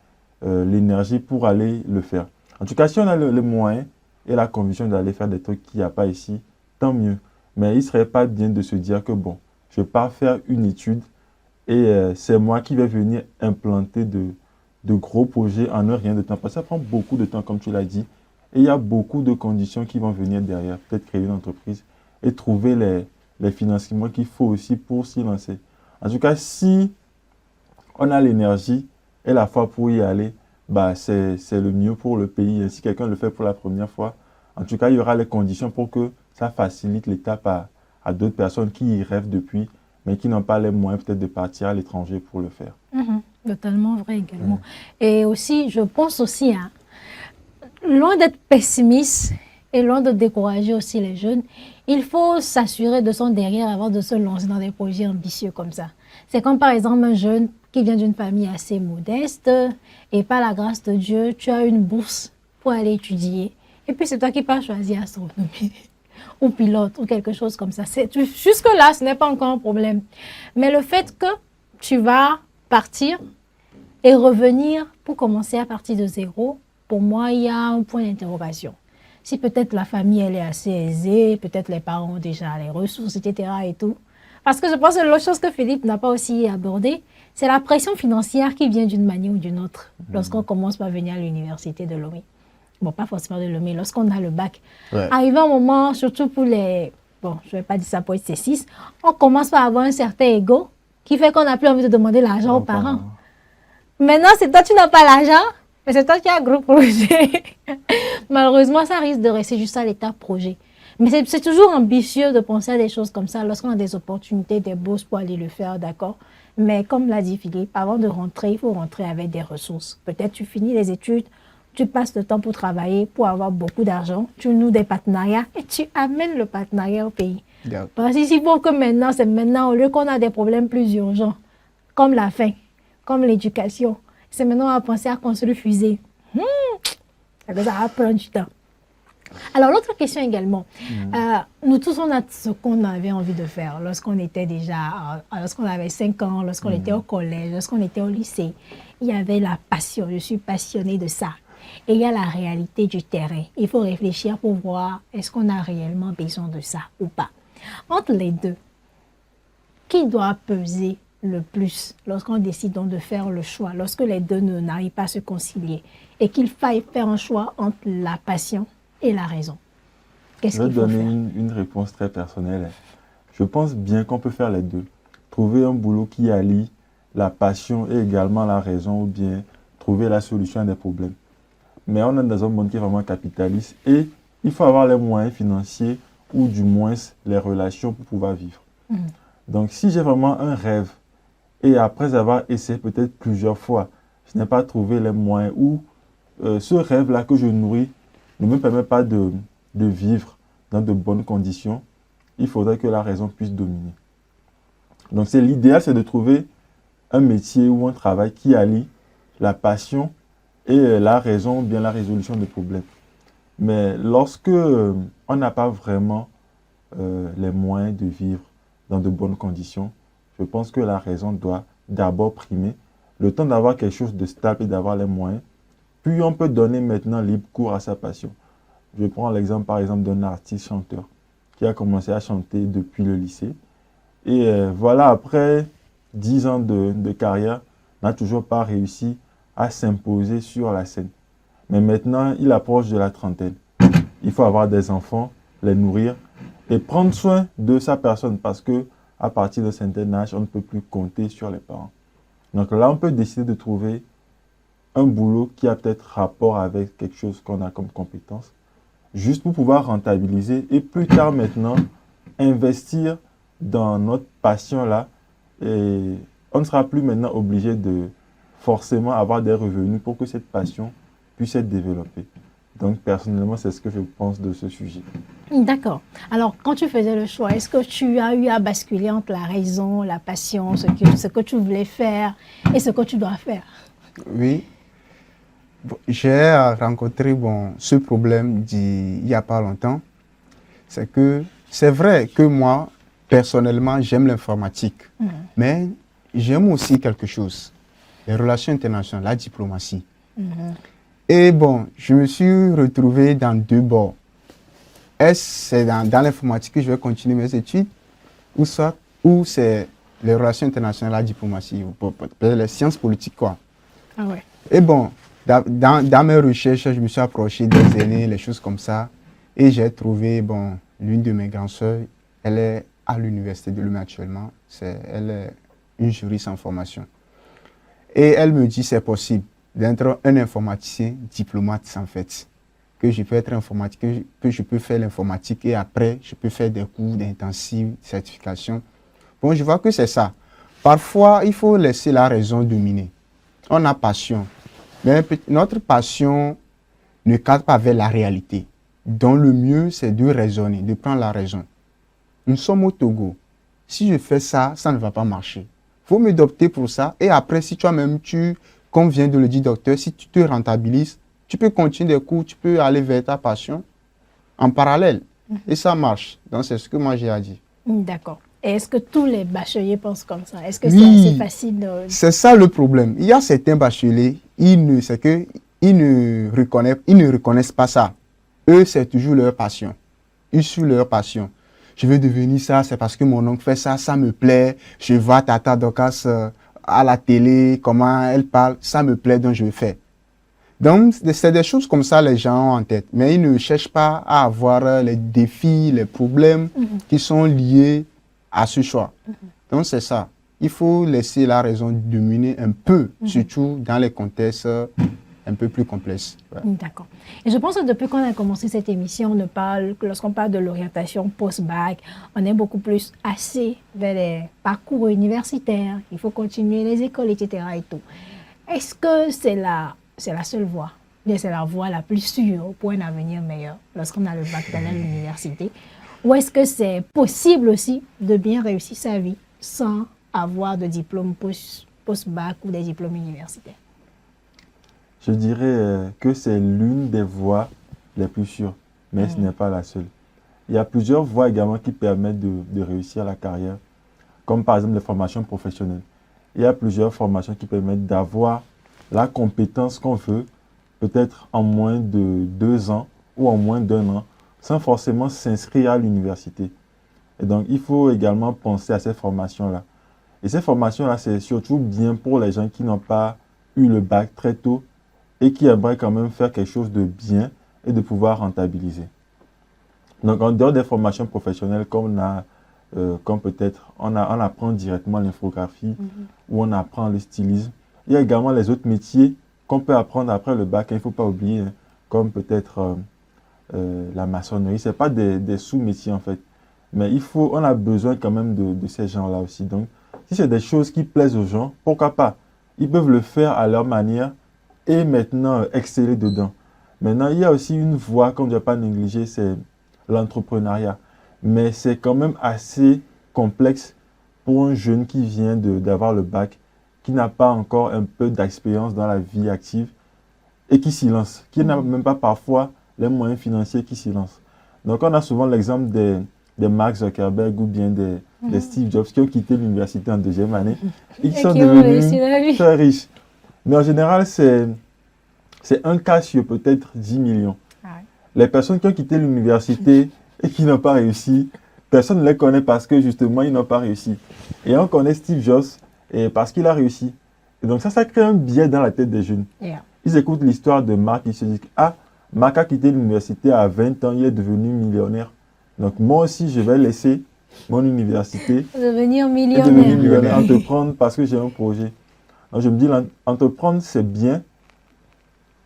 l'énergie pour aller le faire. En tout cas, si on a les moyens et la conviction d'aller faire des trucs qu'il n'y a pas ici, tant mieux. Mais il ne serait pas bien de se dire que bon, je pars faire une étude et c'est moi qui vais venir implanter de gros projets en un rien de temps. Parce que ça prend beaucoup de temps, comme tu l'as dit, et il y a beaucoup de conditions qui vont venir derrière. Peut-être créer une entreprise et trouver les financements qu'il faut aussi pour s'y lancer. En tout cas, si on a l'énergie et la foi pour y aller, bah c'est le mieux pour le pays. Et si quelqu'un le fait pour la première fois, en tout cas, il y aura les conditions pour que ça facilite l'étape à d'autres personnes qui y rêvent depuis, mais qui n'ont pas les moyens peut-être de partir à l'étranger pour le faire. Totalement vrai également. Et aussi, je pense aussi, hein, loin d'être pessimiste et loin de décourager aussi les jeunes, il faut s'assurer de son derrière avant de se lancer dans des projets ambitieux comme ça. C'est comme par exemple un jeune qui vient d'une famille assez modeste et par la grâce de Dieu, tu as une bourse pour aller étudier. Et puis c'est toi qui pars choisir astronomie ou pilote ou quelque chose comme ça. Jusque-là, ce n'est pas encore un problème. Mais le fait que tu vas partir et revenir pour commencer à partir de zéro, pour moi, il y a un point d'interrogation. Si peut-être la famille, elle est assez aisée, peut-être les parents ont déjà les ressources, etc. et tout. Parce que je pense que l'autre chose que Philippe n'a pas aussi abordé, c'est la pression financière qui vient d'une manière ou d'une autre lorsqu'on commence par venir à l'université de Lomé. Bon, pas forcément de Lomé, lorsqu'on a le bac. Arrivé un moment, surtout pour les... Bon, je ne vais pas dire ça pour être C6, on commence par avoir un certain ego qui fait qu'on n'a plus envie de demander l'argent aux parents. Maintenant, c'est toi, tu n'as pas l'argent, mais c'est toi qui as un gros projet. Malheureusement, ça risque de rester juste à l'état projet. Mais c'est toujours ambitieux de penser à des choses comme ça lorsqu'on a des opportunités, des bourses pour aller le faire, d'accord? Mais comme l'a dit Philippe, avant de rentrer, il faut rentrer avec des ressources. Peut-être tu finis les études, tu passes le temps pour travailler, pour avoir beaucoup d'argent, tu noues des partenariats et tu amènes le partenariat au pays. Parce qu'il faut que maintenant, c'est maintenant, au lieu qu'on a des problèmes plus urgents, comme la faim, comme l'éducation, c'est maintenant à penser à construire fusée. Ça va prendre du temps. Alors, l'autre question également. Nous tous, on a ce qu'on avait envie de faire lorsqu'on était déjà, lorsqu'on avait 5 ans, lorsqu'on était au collège, lorsqu'on était au lycée. Il y avait la passion. Je suis passionnée de ça. Et il y a la réalité du terrain. Il faut réfléchir pour voir est-ce qu'on a réellement besoin de ça ou pas. Entre les deux, qui doit peser le plus lorsqu'on décide donc de faire le choix, lorsque les deux n'arrivent pas à se concilier et qu'il faille faire un choix entre la passion et la raison? Qu'est-ce qu'il faut faire? Je vais donner une réponse très personnelle. Je pense bien qu'on peut faire les deux. Trouver un boulot qui allie la passion et également la raison, ou bien trouver la solution à des problèmes. Mais on est dans un monde qui est vraiment capitaliste et il faut avoir les moyens financiers ou du moins les relations pour pouvoir vivre. Donc, si j'ai vraiment un rêve, et après avoir essayé peut-être plusieurs fois, je n'ai pas trouvé les moyens, ou ce rêve-là que je nourris ne me permet pas de vivre dans de bonnes conditions, il faudrait que la raison puisse dominer. Donc, l'idéal, c'est de trouver un métier ou un travail qui allie la passion et la raison, ou bien la résolution des problèmes. Mais lorsque on n'a pas vraiment les moyens de vivre dans de bonnes conditions, je pense que la raison doit d'abord primer, le temps d'avoir quelque chose de stable et d'avoir les moyens, puis on peut donner maintenant libre cours à sa passion. Je prends l'exemple par exemple d'un artiste chanteur qui a commencé à chanter depuis le lycée. Et voilà, après 10 ans de carrière, n'a toujours pas réussi à s'imposer sur la scène. Mais maintenant, il approche de la trentaine. Il faut avoir des enfants, les nourrir et prendre soin de sa personne parce que à partir d'un certain âge, on ne peut plus compter sur les parents. Donc là, on peut décider de trouver un boulot qui a peut-être rapport avec quelque chose qu'on a comme compétence, juste pour pouvoir rentabiliser et plus tard maintenant, investir dans notre passion là. Et on ne sera plus maintenant obligé de forcément avoir des revenus pour que cette passion puisse être développée. Donc personnellement, c'est ce que je pense de ce sujet. D'accord. Alors, quand tu faisais le choix, est-ce que tu as eu à basculer entre la raison, la passion, ce que tu voulais faire et ce que tu dois faire? Oui. J'ai rencontré ce problème il n'y a pas longtemps. C'est que c'est vrai que moi, personnellement, j'aime l'informatique. Mais j'aime aussi quelque chose, les relations internationales, la diplomatie. Et je me suis retrouvé dans deux bords. Est-ce c'est dans l'informatique que je vais continuer mes études ou c'est les relations internationales, la diplomatie, ou les sciences politiques, quoi. Ah ouais. Et dans mes recherches, je me suis approché des aînés, les choses comme ça. Et j'ai trouvé, l'une de mes grandes sœurs, elle est à l'université de Lomé actuellement. Elle est une juriste en formation. Et elle me dit c'est possible d'être un informaticien diplomate en fait. Que je peux être informatique, que je peux faire l'informatique et après, je peux faire des cours d'intensive certification. Je vois que c'est ça. Parfois, il faut laisser la raison dominer. On a passion, mais notre passion ne cadre pas avec la réalité. Donc, le mieux, c'est de raisonner, de prendre la raison. Nous sommes au Togo. Si je fais ça, ça ne va pas marcher. Il faut me d'opter pour ça. Et après, si toi-même, comme vient de le dire docteur, si tu te rentabilises, tu peux continuer des cours, tu peux aller vers ta passion en parallèle. Et ça marche. Donc, c'est ce que moi j'ai à dire. D'accord. Et est-ce que tous les bacheliers pensent comme ça? Est-ce que Oui, c'est assez facile de... C'est ça le problème. Il y a certains bacheliers, ils ne reconnaissent pas ça. Eux, c'est toujours leur passion. Ils suivent leur passion. Je veux devenir ça, c'est parce que mon oncle fait ça, ça me plaît. Je vois Tata Dokas à la télé, comment elle parle, ça me plaît, donc je le fais. Donc, c'est des choses comme ça les gens ont en tête. Mais ils ne cherchent pas à avoir les défis, les problèmes qui sont liés à ce choix. Donc, c'est ça. Il faut laisser la raison dominer un peu, surtout dans les contextes un peu plus complexes. Ouais. D'accord. Et je pense que depuis qu'on a commencé cette émission, lorsqu'on parle de l'orientation post-bac, on est beaucoup plus axé vers les parcours universitaires. Il faut continuer les écoles, etc. et tout. Est-ce que c'est la seule voie? Bien, c'est la voie la plus sûre pour un avenir meilleur lorsqu'on a le bac à l'université? Ou est-ce que c'est possible aussi de bien réussir sa vie sans avoir de diplôme post-bac ou des diplômes universitaires? Je dirais que c'est l'une des voies les plus sûres, mais ce n'est pas la seule. Il y a plusieurs voies également qui permettent de réussir la carrière, comme par exemple les formations professionnelles. Il y a plusieurs formations qui permettent d'avoir la compétence qu'on veut, peut-être en moins de 2 ans ou en moins d'1 an, sans forcément s'inscrire à l'université. Et donc, il faut également penser à ces formations-là. Et ces formations-là, c'est surtout bien pour les gens qui n'ont pas eu le bac très tôt et qui aimeraient quand même faire quelque chose de bien et de pouvoir rentabiliser. Donc, en dehors des formations professionnelles, comme peut-être on apprend directement l'infographie ou on apprend le stylisme, il y a également les autres métiers qu'on peut apprendre après le bac. Il ne faut pas oublier, comme peut-être la maçonnerie. Ce n'est pas des sous-métiers en fait. Mais on a besoin quand même de ces gens-là aussi. Donc, si c'est des choses qui plaisent aux gens, pourquoi pas? Ils peuvent le faire à leur manière et maintenant exceller dedans. Maintenant, il y a aussi une voie qu'on ne doit pas négliger, c'est l'entrepreneuriat. Mais c'est quand même assez complexe pour un jeune qui vient d'avoir le bac, qui n'a pas encore un peu d'expérience dans la vie active et qui s'y lance, qui n'a même pas parfois les moyens financiers qui s'y lance. Donc, on a souvent l'exemple des Mark Zuckerberg ou bien des Steve Jobs qui ont quitté l'université en deuxième année et qui sont devenus très riches. Mais en général, c'est un cas sur peut-être 10 millions. Ah ouais. Les personnes qui ont quitté l'université et qui n'ont pas réussi, personne ne les connaît parce que justement, ils n'ont pas réussi. Et on connaît Steve Jobs parce qu'il a réussi. Et donc ça crée un biais dans la tête des jeunes. Yeah. Ils écoutent l'histoire de Mark, ils se disent « Ah, Mark a quitté l'université à 20 ans, il est devenu millionnaire. Donc moi aussi, je vais laisser mon université devenir millionnaire. Entreprendre parce que j'ai un projet. » Donc je me dis, entreprendre, c'est bien,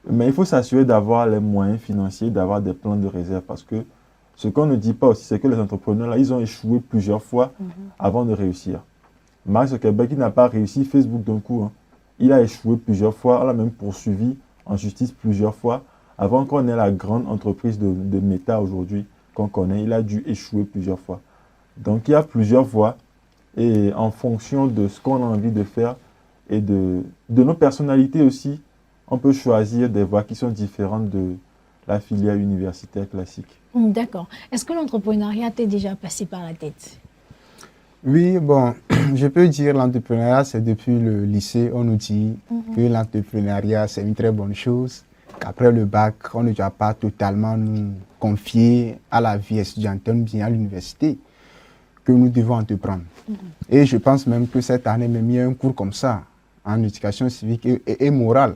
mais il faut s'assurer d'avoir les moyens financiers, d'avoir des plans de réserve. Parce que ce qu'on ne dit pas aussi, c'est que les entrepreneurs, là, ils ont échoué plusieurs fois avant de réussir. Mark Zuckerberg, il n'a pas réussi Facebook d'un coup. Hein. Il a échoué plusieurs fois, on l'a même poursuivi en justice plusieurs fois. Avant qu'on ait la grande entreprise de Meta aujourd'hui qu'on connaît, il a dû échouer plusieurs fois. Donc il y a plusieurs voies et en fonction de ce qu'on a envie de faire et de nos personnalités aussi, on peut choisir des voies qui sont différentes de la filière universitaire classique. D'accord. Est-ce que l'entrepreneuriat t'est déjà passé par la tête? Oui, bon, je peux dire l'entrepreneuriat, c'est depuis le lycée, on nous dit que l'entrepreneuriat, c'est une très bonne chose, qu'après le bac, on ne doit pas totalement nous confier à la vie étudiantine, bien à l'université, que nous devons entreprendre. Et je pense même que cette année, même il y a un cours comme ça, en éducation civique et morale.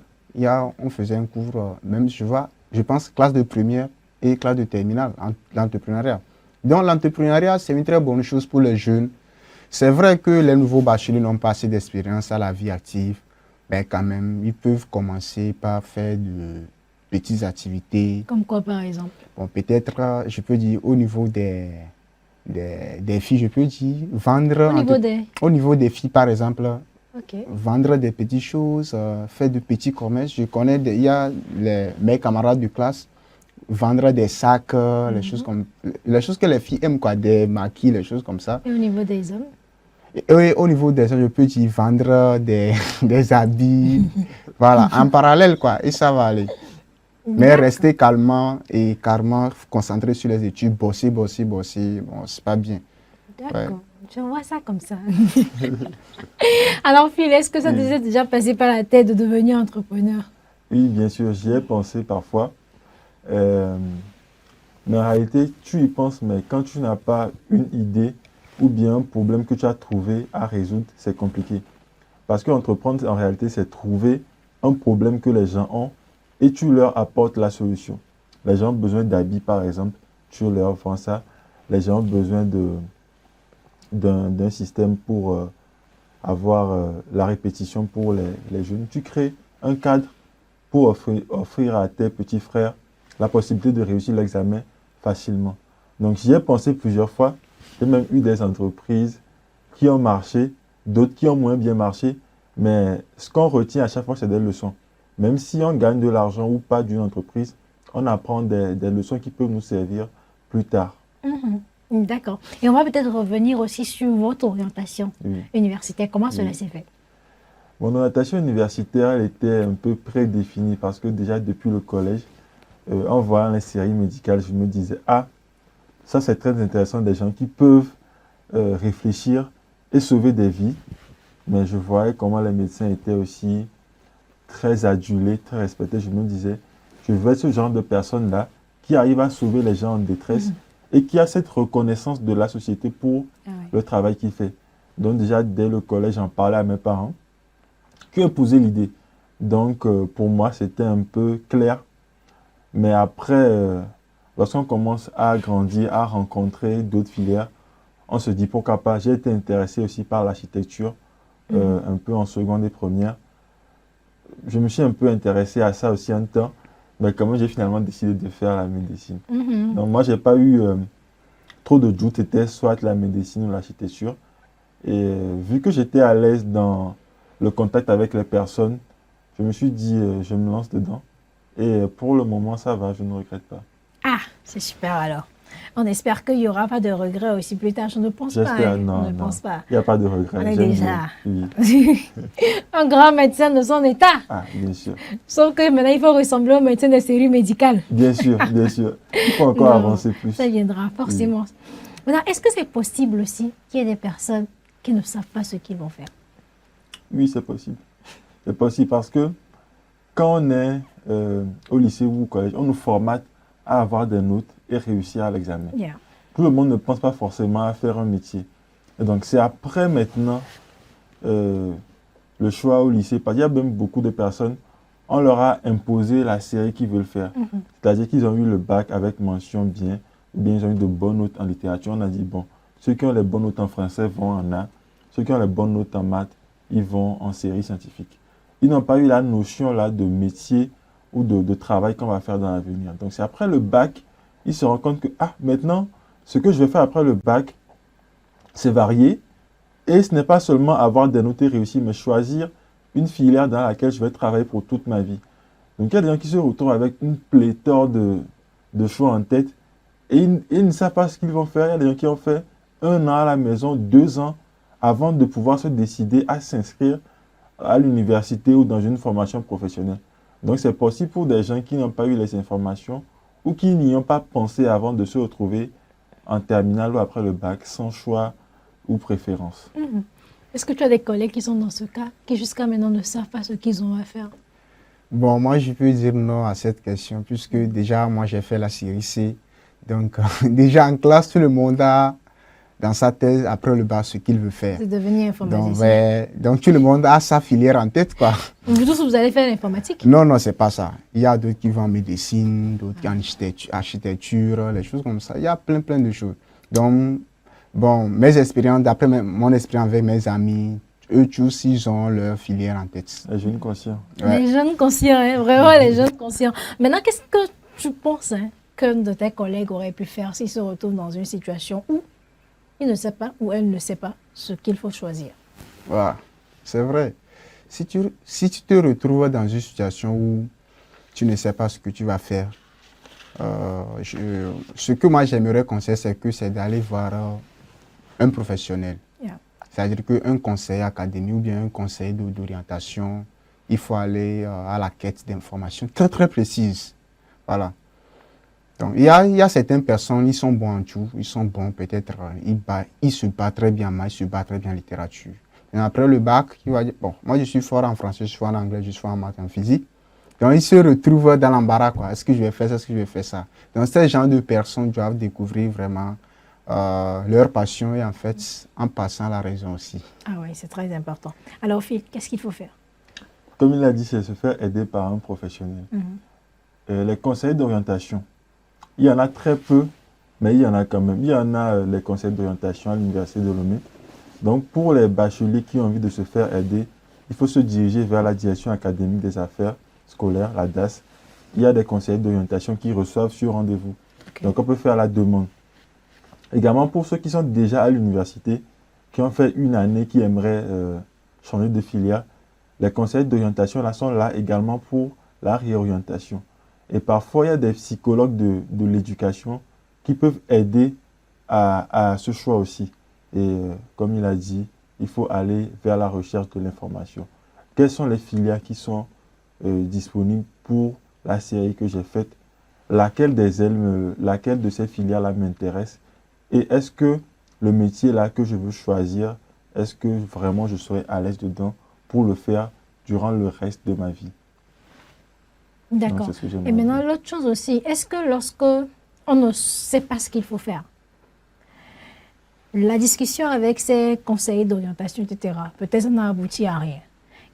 On faisait un cours, même je pense, classe de première et classe de terminale, l'entrepreneuriat. Donc l'entrepreneuriat, c'est une très bonne chose pour les jeunes. C'est vrai que les nouveaux bacheliers n'ont pas assez d'expérience à la vie active, mais quand même, ils peuvent commencer par faire de petites activités. Comme quoi, par exemple? Bon, peut-être, je peux dire, au niveau des filles, je peux dire, vendre... Au niveau des filles, par exemple, vendre des petites choses, faire de petits commerces. Je connais, il y a mes camarades de classe, vendre des sacs, les choses que les filles aiment, quoi, des maquis, les choses comme ça. Et au niveau des hommes? Et au niveau des hommes, je peux dire vendre des habits, voilà, en parallèle, quoi, et ça va aller. Mais rester calmement et carrément concentré sur les études, bosser, bon, c'est pas bien. D'accord, ouais. Je vois ça comme ça. Alors, Phil, est-ce que ça t'est déjà passé par la tête de devenir entrepreneur? Oui, bien sûr, j'y ai pensé parfois. Mais en réalité, tu y penses, mais quand tu n'as pas une idée ou bien un problème que tu as trouvé à résoudre, c'est compliqué. Parce qu'entreprendre, en réalité, c'est trouver un problème que les gens ont et tu leur apportes la solution. Les gens ont besoin d'habits, par exemple, tu leur vends ça. Les gens ont besoin d'un système pour avoir la répétition pour les jeunes. Tu crées un cadre pour offrir à tes petits frères la possibilité de réussir l'examen facilement. Donc j'y ai pensé plusieurs fois. J'ai même eu des entreprises qui ont marché, d'autres qui ont moins bien marché. Mais ce qu'on retient à chaque fois, c'est des leçons. Même si on gagne de l'argent ou pas d'une entreprise, on apprend des leçons qui peuvent nous servir plus tard. D'accord. Et on va peut-être revenir aussi sur votre orientation universitaire. Comment cela s'est fait? Mon orientation universitaire, elle était un peu prédéfinie parce que déjà depuis le collège, en voyant les séries médicales, je me disais, ah, ça c'est très intéressant, des gens qui peuvent réfléchir et sauver des vies. Mais je voyais comment les médecins étaient aussi très adulés, très respectés. Je me disais, je veux être ce genre de personne-là qui arrive à sauver les gens en détresse et qui a cette reconnaissance de la société pour le travail qu'il fait. Donc déjà, dès le collège, j'en parlais à mes parents qui ont épousé l'idée. Donc pour moi, c'était un peu clair. Mais après, lorsqu'on commence à grandir, à rencontrer d'autres filières, on se dit pourquoi pas. J'ai été intéressé aussi par l'architecture, un peu en seconde et première. Je me suis un peu intéressé à ça aussi un temps, mais quand même j'ai finalement décidé de faire la médecine. Donc moi, j'ai pas eu trop de doutes, c'était soit la médecine ou l'architecture. Et vu que j'étais à l'aise dans le contact avec les personnes, je me suis dit, je me lance dedans. Et pour le moment, ça va, je ne regrette pas. Ah, c'est super alors. On espère qu'il n'y aura pas de regrets aussi plus tard. Je ne pense pas. J'espère, Hein. non, Je ne non. pense pas. Il n'y a pas de regret. On est J'aime déjà bien. Oui. un grand médecin de son état. Ah, bien sûr. Sauf que maintenant, il faut ressembler au médecin des séries médicales. Bien sûr, bien sûr. Il faut encore Non, avancer plus. ça viendra forcément. Maintenant, est-ce que c'est possible aussi qu'il y ait des personnes qui ne savent pas ce qu'ils vont faire? Oui, c'est possible. C'est possible parce que quand on est au lycée ou au collège, on nous formate à avoir des notes et réussir à l'examen. Yeah. Tout le monde ne pense pas forcément à faire un métier. Et donc, c'est après maintenant le choix au lycée. Parce qu'il y a même beaucoup de personnes, on leur a imposé la série qu'ils veulent faire. C'est-à-dire qu'ils ont eu le bac avec mention bien, ou bien ils ont eu de bonnes notes en littérature. On a dit, bon, ceux qui ont les bonnes notes en français vont en art, ceux qui ont les bonnes notes en maths, ils vont en série scientifique. Ils n'ont pas eu la notion là de métier ou de travail qu'on va faire dans l'avenir. Donc, c'est après le bac, ils se rendent compte que, ah, maintenant, ce que je vais faire après le bac, c'est varié. Et ce n'est pas seulement avoir des notes réussies, mais choisir une filière dans laquelle je vais travailler pour toute ma vie. Donc, il y a des gens qui se retrouvent avec une pléthore de choix en tête et ils ne savent pas ce qu'ils vont faire. Il y a des gens qui ont fait 1 an à la maison, 2 ans, avant de pouvoir se décider à s'inscrire à l'université ou dans une formation professionnelle. Donc, c'est possible pour des gens qui n'ont pas eu les informations ou qui n'y ont pas pensé avant de se retrouver en terminale ou après le bac, sans choix ou préférence. Est-ce que tu as des collègues qui sont dans ce cas, qui jusqu'à maintenant ne savent pas ce qu'ils ont à faire? Bon, moi, je peux dire non à cette question, puisque déjà, moi, j'ai fait la série C. Donc, déjà en classe, tout le monde a dans sa tête, après le bac, ce qu'il veut faire. C'est devenu informaticien. Donc, tout le monde a sa filière en tête, quoi. Vous tous, vous allez faire l'informatique? Non, non, c'est pas ça. Il y a d'autres qui vont en médecine, d'autres qui en architecture, les choses comme ça. Il y a plein de choses. Donc, bon, mes expériences, d'après mon expérience avec mes amis, eux tous, ils ont leur filière en tête. Les jeunes conscients. Ouais. Les jeunes conscients, hein, vraiment les jeunes conscients. Maintenant, qu'est-ce que tu penses qu'un de tes collègues aurait pu faire s'il se retrouve dans une situation où il ne sait pas ou elle ne sait pas ce qu'il faut choisir? Voilà, c'est vrai. Si tu te retrouves dans une situation où tu ne sais pas ce que tu vas faire, ce que moi j'aimerais conseiller, c'est d'aller voir un professionnel. Yeah. C'est-à-dire qu'un conseiller académique ou bien un conseiller d'orientation, il faut aller à la quête d'informations très précises. Voilà. Donc, il y a certaines personnes, ils sont bons en tout, ils sont bons peut-être, ils se battent très bien en maths, ils se battent très bien en littérature. Et après le bac, il va dire, bon, moi je suis fort en français, je suis fort en anglais, je suis fort en maths, en physique. Donc, ils se retrouvent dans l'embarras, quoi. Est-ce que je vais faire ça, est-ce que je vais faire ça? Donc, ces genre de personnes doivent découvrir vraiment leur passion et en fait, en passant la raison aussi. Ah oui, c'est très important. Alors, Phil, qu'est-ce qu'il faut faire? Comme il a dit, c'est se faire aider par un professionnel. Les conseillers d'orientation, il y en a très peu, mais il y en a quand même. Il y en a les conseillers d'orientation à l'Université de Lomé. Donc, pour les bacheliers qui ont envie de se faire aider, il faut se diriger vers la direction académique des affaires scolaires, la DAS. Il y a des conseillers d'orientation qui reçoivent sur rendez-vous. Okay. Donc, on peut faire la demande. Également, pour ceux qui sont déjà à l'université, qui ont fait 1 année, qui aimeraient changer de filière, les conseillers d'orientation là sont là également pour la réorientation. Et parfois, il y a des psychologues de l'éducation qui peuvent aider à ce choix aussi. Et comme il a dit, il faut aller vers la recherche de l'information. Quelles sont les filières qui sont disponibles pour la série que j'ai faite? Laquelle de ces filières-là m'intéresse? Et est-ce que le métier-là que je veux choisir, est-ce que vraiment je serai à l'aise dedans pour le faire durant le reste de ma vie? D'accord. Et maintenant, l'autre chose aussi, est-ce que lorsque on ne sait pas ce qu'il faut faire, la discussion avec ces conseillers d'orientation, etc., peut-être ça n'a abouti à rien.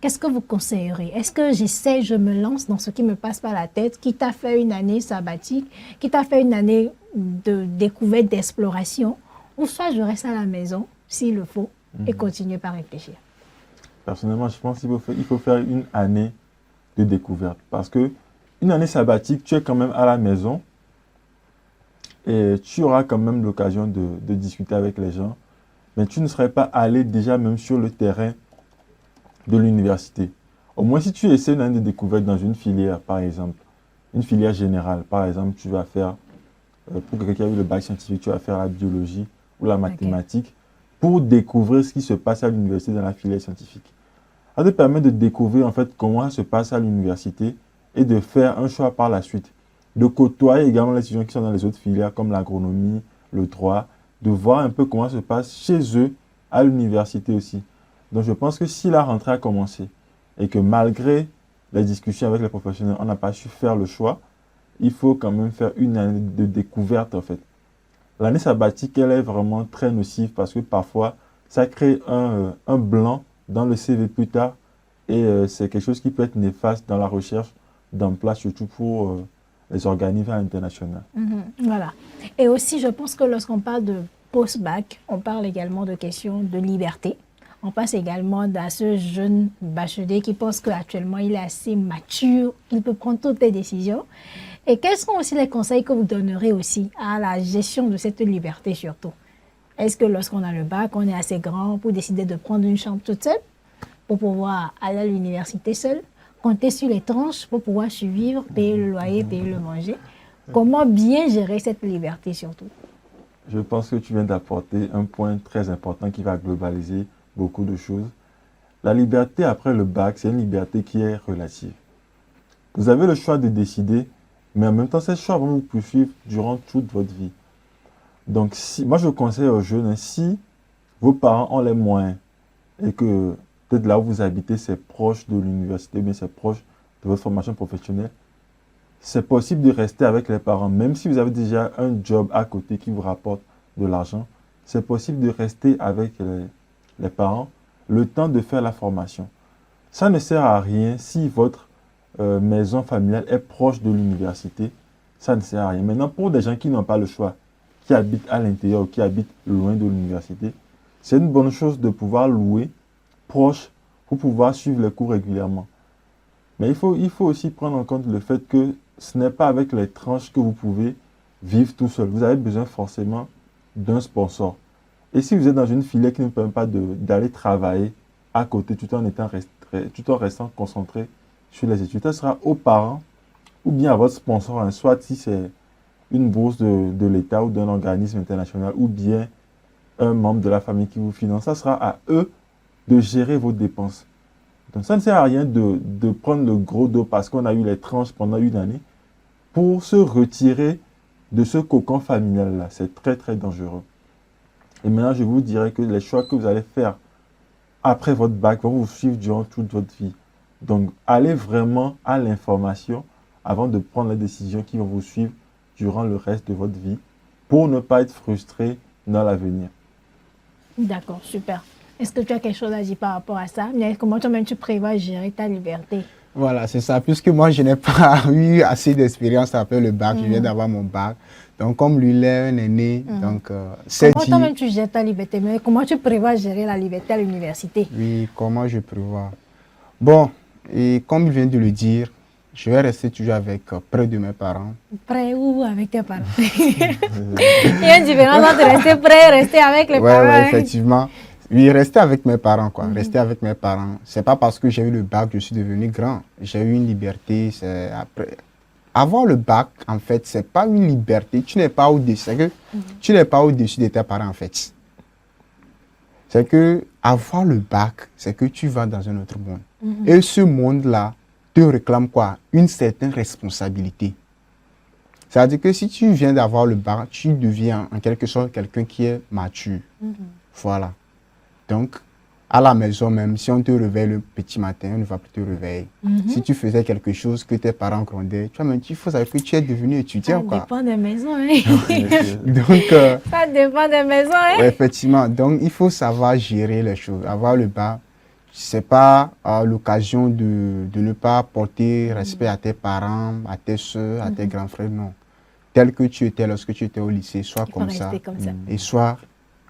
Qu'est-ce que vous conseillerez? Est-ce que j'essaie, je me lance dans ce qui me passe par la tête, quitte à faire 1 année sabbatique, quitte à faire 1 année de découverte, d'exploration, ou soit je reste à la maison, s'il le faut, et continuer par réfléchir? Personnellement, je pense qu'il faut faire 1 année de découverte. Parce que 1 année sabbatique, tu es quand même à la maison. et tu auras quand même l'occasion de discuter avec les gens, mais tu ne serais pas allé déjà même sur le terrain de l'université. Au moins, si tu essaies de découvrir dans une filière, par exemple, une filière générale, par exemple, tu vas faire, pour quelqu'un qui a eu le bac scientifique, tu vas faire la biologie ou la mathématique pour découvrir ce qui se passe à l'université dans la filière scientifique. Ça te permet de découvrir en fait comment ça se passe à l'université et de faire un choix par la suite. De côtoyer également les étudiants qui sont dans les autres filières comme l'agronomie, le droit, de voir un peu comment ça se passe chez eux à l'université aussi. Donc je pense que si la rentrée a commencé et que malgré les discussions avec les professionnels, on n'a pas su faire le choix, il faut quand même faire une année de découverte en fait. L'année sabbatique, elle est vraiment très nocive parce que parfois, ça crée un blanc dans le CV plus tard et c'est quelque chose qui peut être néfaste dans la recherche d'emploi, surtout pour les organismes internationaux. Voilà. Et aussi, je pense que lorsqu'on parle de post-bac, on parle également de questions de liberté. On passe également à ce jeune bachelier qui pense qu'actuellement, il est assez mature, qu'il peut prendre toutes les décisions. Et quels sont aussi les conseils que vous donnerez aussi à la gestion de cette liberté surtout? Est-ce que lorsqu'on a le bac, on est assez grand pour décider de prendre une chambre toute seule, pour pouvoir aller à l'université seule, compter sur les tranches pour pouvoir survivre, payer le loyer, payer le manger? Comment bien gérer cette liberté surtout? Je pense que tu viens d'apporter un point très important qui va globaliser beaucoup de choses. La liberté après le bac, c'est une liberté qui est relative. Vous avez le choix de décider, mais en même temps, ces choix vont vous poursuivre durant toute votre vie. Donc, moi, je conseille aux jeunes, si vos parents ont les moyens et que peut-être là où vous habitez, c'est proche de l'université, mais c'est proche de votre formation professionnelle, c'est possible de rester avec les parents, même si vous avez déjà un job à côté qui vous rapporte de l'argent, c'est possible de rester avec les parents le temps de faire la formation. Ça ne sert à rien si votre maison familiale est proche de l'université, ça ne sert à rien. Maintenant, pour des gens qui n'ont pas le choix, qui habitent à l'intérieur ou qui habitent loin de l'université, c'est une bonne chose de pouvoir louer proche pour pouvoir suivre les cours régulièrement. Mais il faut aussi prendre en compte le fait que ce n'est pas avec les tranches que vous pouvez vivre tout seul. Vous avez besoin forcément d'un sponsor. Et si vous êtes dans une filière qui ne permet pas d'aller travailler à côté tout en restant concentré sur les études, ça sera aux parents ou bien à votre sponsor, hein, soit si c'est une bourse de l'État ou d'un organisme international ou bien un membre de la famille qui vous finance, ça sera à eux de gérer vos dépenses. Donc ça ne sert à rien de prendre le gros dos parce qu'on a eu les tranches pendant une année pour se retirer de ce cocon familial-là. C'est très très dangereux. Et maintenant, je vous dirais que les choix que vous allez faire après votre bac vont vous suivre durant toute votre vie. Donc, allez vraiment à l'information avant de prendre les décisions qui vont vous suivre durant le reste de votre vie pour ne pas être frustré dans l'avenir. D'accord, super. Est-ce que tu as quelque chose à dire par rapport à ça? Comment toi-même tu prévois gérer ta liberté? Voilà, c'est ça. Puisque moi, je n'ai pas eu assez d'expérience après le bac, je viens d'avoir mon bac. Donc, comme lui, il est un aîné, donc comment toi-même tu gères ta liberté? Mais comment tu prévois gérer la liberté à l'université? Oui, comment je prévois? Bon, et comme il vient de le dire, je vais rester toujours avec près de mes parents. Près ou avec tes parents? Il y a une différence entre rester près et rester avec les parents. Oui, effectivement. Oui, rester avec mes parents, quoi. Rester avec mes parents. C'est pas parce que j'ai eu le bac que je suis devenu grand. J'ai eu une liberté, c'est après. Avoir le bac, en fait, c'est pas une liberté. Tu n'es pas au-dessus. C'est que tu n'es pas au-dessus de tes parents, en fait. C'est que avoir le bac, c'est que tu vas dans un autre monde. Et ce monde-là te réclame quoi? Une certaine responsabilité. C'est-à-dire que si tu viens d'avoir le bac, tu deviens en quelque sorte quelqu'un qui est mature. Voilà. Donc, à la maison même, si on te réveille le petit matin, on ne va plus te réveiller. Si tu faisais quelque chose que tes parents grondaient, il faut savoir que tu es devenu étudiant. Ça dépend des maisons. Hein? Donc, ça dépend des maisons. Hein? Ouais, effectivement. Donc, il faut savoir gérer les choses. Avoir le bac, ce n'est pas l'occasion de ne pas porter respect à tes parents, à tes soeurs, à tes grands frères, non. Tel que tu étais lorsque tu étais au lycée, sois comme ça. Comme ça. Et sois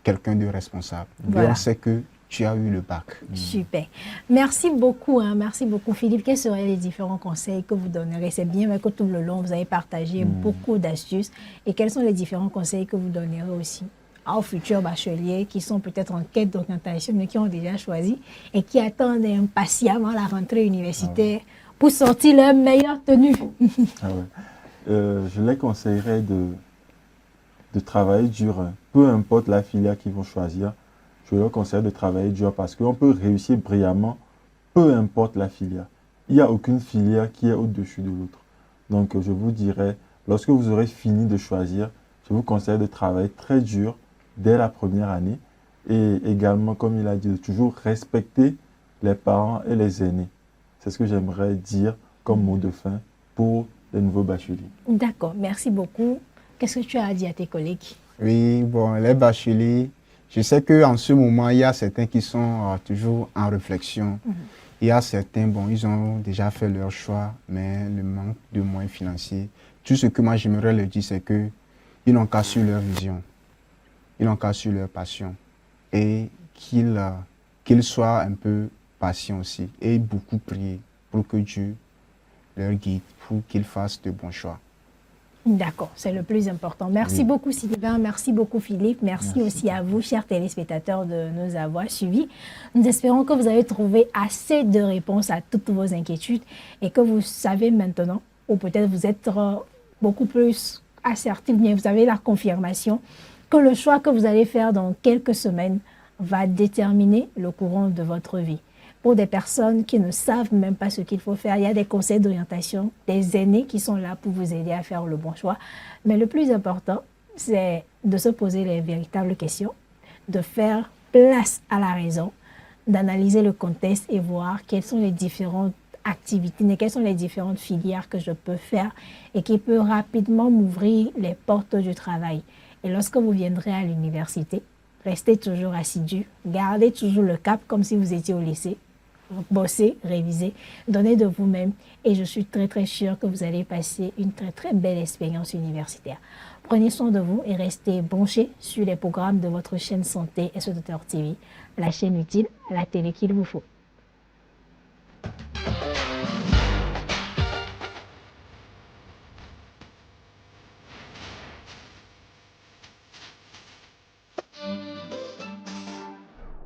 quelqu'un de responsable. Voilà. Et on sait que tu as eu le bac. Super. Merci beaucoup, hein. Merci beaucoup Philippe. Quels seraient les différents conseils que vous donnerez? C'est bien mais que tout le long, vous avez partagé beaucoup d'astuces. Et quels sont les différents conseils que vous donnerez aussi aux futurs bacheliers qui sont peut-être en quête d'orientation, mais qui ont déjà choisi et qui attendent impatiemment la rentrée universitaire pour sortir leur meilleure tenue? Ah ouais. Je les conseillerais de travailler dur, hein. Peu importe la filière qu'ils vont choisir, je leur conseille de travailler dur parce qu'on peut réussir brillamment, peu importe la filière. Il n'y a aucune filière qui est au-dessus de l'autre. Donc, je vous dirais, lorsque vous aurez fini de choisir, je vous conseille de travailler très dur dès la première année et également, comme il a dit, de toujours respecter les parents et les aînés. C'est ce que j'aimerais dire comme mot de fin pour les nouveaux bacheliers. D'accord, merci beaucoup. Qu'est-ce que tu as à dire à tes collègues? Oui, bon, les bacheliers, je sais qu'en ce moment, il y a certains qui sont toujours en réflexion. Il y a certains, bon, ils ont déjà fait leur choix, mais le manque de moyens financiers. Tout ce que moi j'aimerais leur dire, c'est qu'ils n'ont qu'à suivre leur vision. Ils n'ont qu'à suivre leur passion. Et qu'ils soient un peu patients aussi. Et beaucoup prier pour que Dieu leur guide, pour qu'ils fassent de bons choix. D'accord, c'est le plus important. Merci beaucoup Sylvain, merci beaucoup Philippe, merci aussi à vous, chers téléspectateurs, de nous avoir suivis. Nous espérons que vous avez trouvé assez de réponses à toutes vos inquiétudes et que vous savez maintenant, ou peut-être vous êtes beaucoup plus assertif, bien vous avez la confirmation que le choix que vous allez faire dans quelques semaines va déterminer le courant de votre vie. Pour des personnes qui ne savent même pas ce qu'il faut faire, il y a des conseils d'orientation, des aînés qui sont là pour vous aider à faire le bon choix. Mais le plus important, c'est de se poser les véritables questions, de faire place à la raison, d'analyser le contexte et voir quelles sont les différentes activités, quelles sont les différentes filières que je peux faire et qui peuvent rapidement m'ouvrir les portes du travail. Et lorsque vous viendrez à l'université, restez toujours assidus, gardez toujours le cap comme si vous étiez au lycée. Bossez, révisez, donnez de vous-même et je suis très très sûre que vous allez passer une très très belle expérience universitaire. Prenez soin de vous et restez branchés sur les programmes de votre chaîne Santé et sur Docteur TV, la chaîne utile, la télé qu'il vous faut.